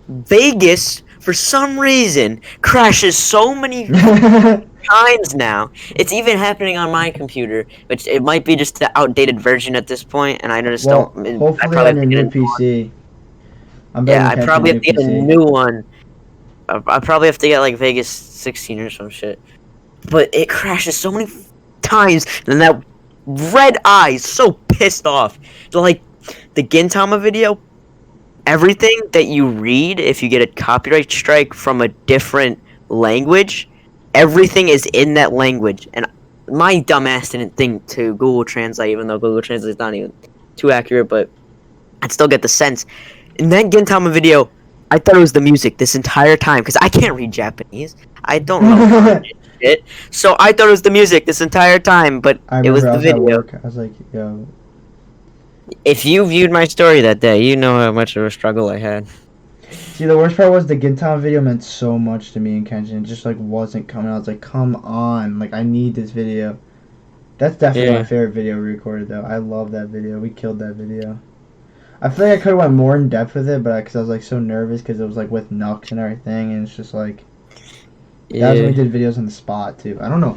Vegas, for some reason, crashes so many times now. It's even happening on my computer, which it might be just the outdated version at this point, and I just don't. Hopefully on your new PC. I probably have to get a new one. I probably have to get like Vegas 16 or some shit. But it crashes so many times, and that red eye is so pissed off. Like the Gintama video, everything that you read, if you get a copyright strike from a different language, everything is in that language. And my dumbass didn't think to Google Translate, even though Google Translate is not even too accurate, but I'd still get the sense. In that Gintama video, I thought it was the music this entire time, because I can't read Japanese. I don't know shit. So I thought it was the music this entire time, but it was the video. I was like, yo. If you viewed my story that day, you know how much of a struggle I had. See, the worst part was the Gintama video meant so much to me and Kenshin. It just like wasn't coming out. I was like, come on, like I need this video. That's definitely my favorite video we recorded though. I love that video. We killed that video. I feel like I could have went more in depth with it, but because I was like so nervous because it was like with Nux and everything, and it's just like that was when we did videos on the spot too. I don't know.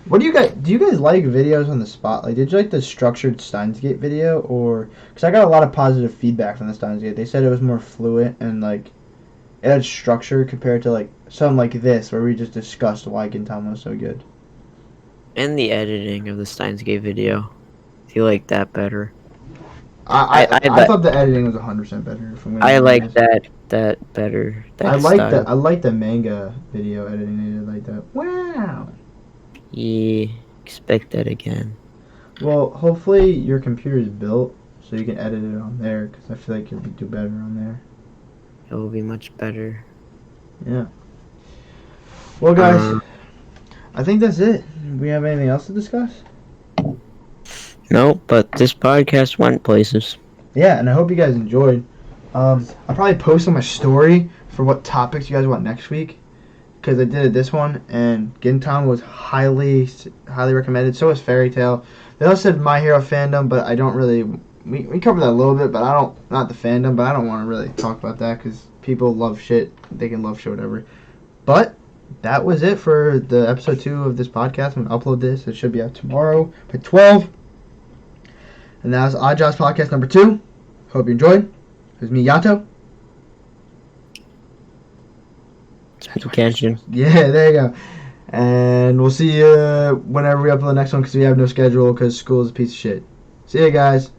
What do you guys like videos on the spot? Like, did you like the structured Steins Gate video, or because I got a lot of positive feedback from the Steins Gate. They said it was more fluent and like it had structure compared to like something like this where we just discussed why Gintama was so good. And the editing of the Steins Gate video, I feel like that better. I thought the editing was 100% better. I like that better. I like the manga video editing. They did like that. Wow. Yeah, expect that again. Well, hopefully your computer is built so you can edit it on there, because I feel like you'll do better on there. It will be much better. Yeah. Well, guys, I think that's it. We have anything else to discuss? No, but this podcast went places. Yeah, and I hope you guys enjoyed. I'll probably post on my story for what topics you guys want next week, because I did this one, and Gintama was highly recommended. So was Fairy Tail. They also said My Hero fandom, but I don't really. We covered that a little bit, but not the fandom, but I don't want to really talk about that because people love shit. They can love shit, whatever. But that was it for the episode 2 of this podcast. I'm gonna upload this. It should be out tomorrow at 12. And that was Oddjobs podcast number 2. Hope you enjoyed. It was me, Yato. Kenshin. Yeah, there you go. And we'll see you whenever we upload the next one because we have no schedule because school is a piece of shit. See you guys.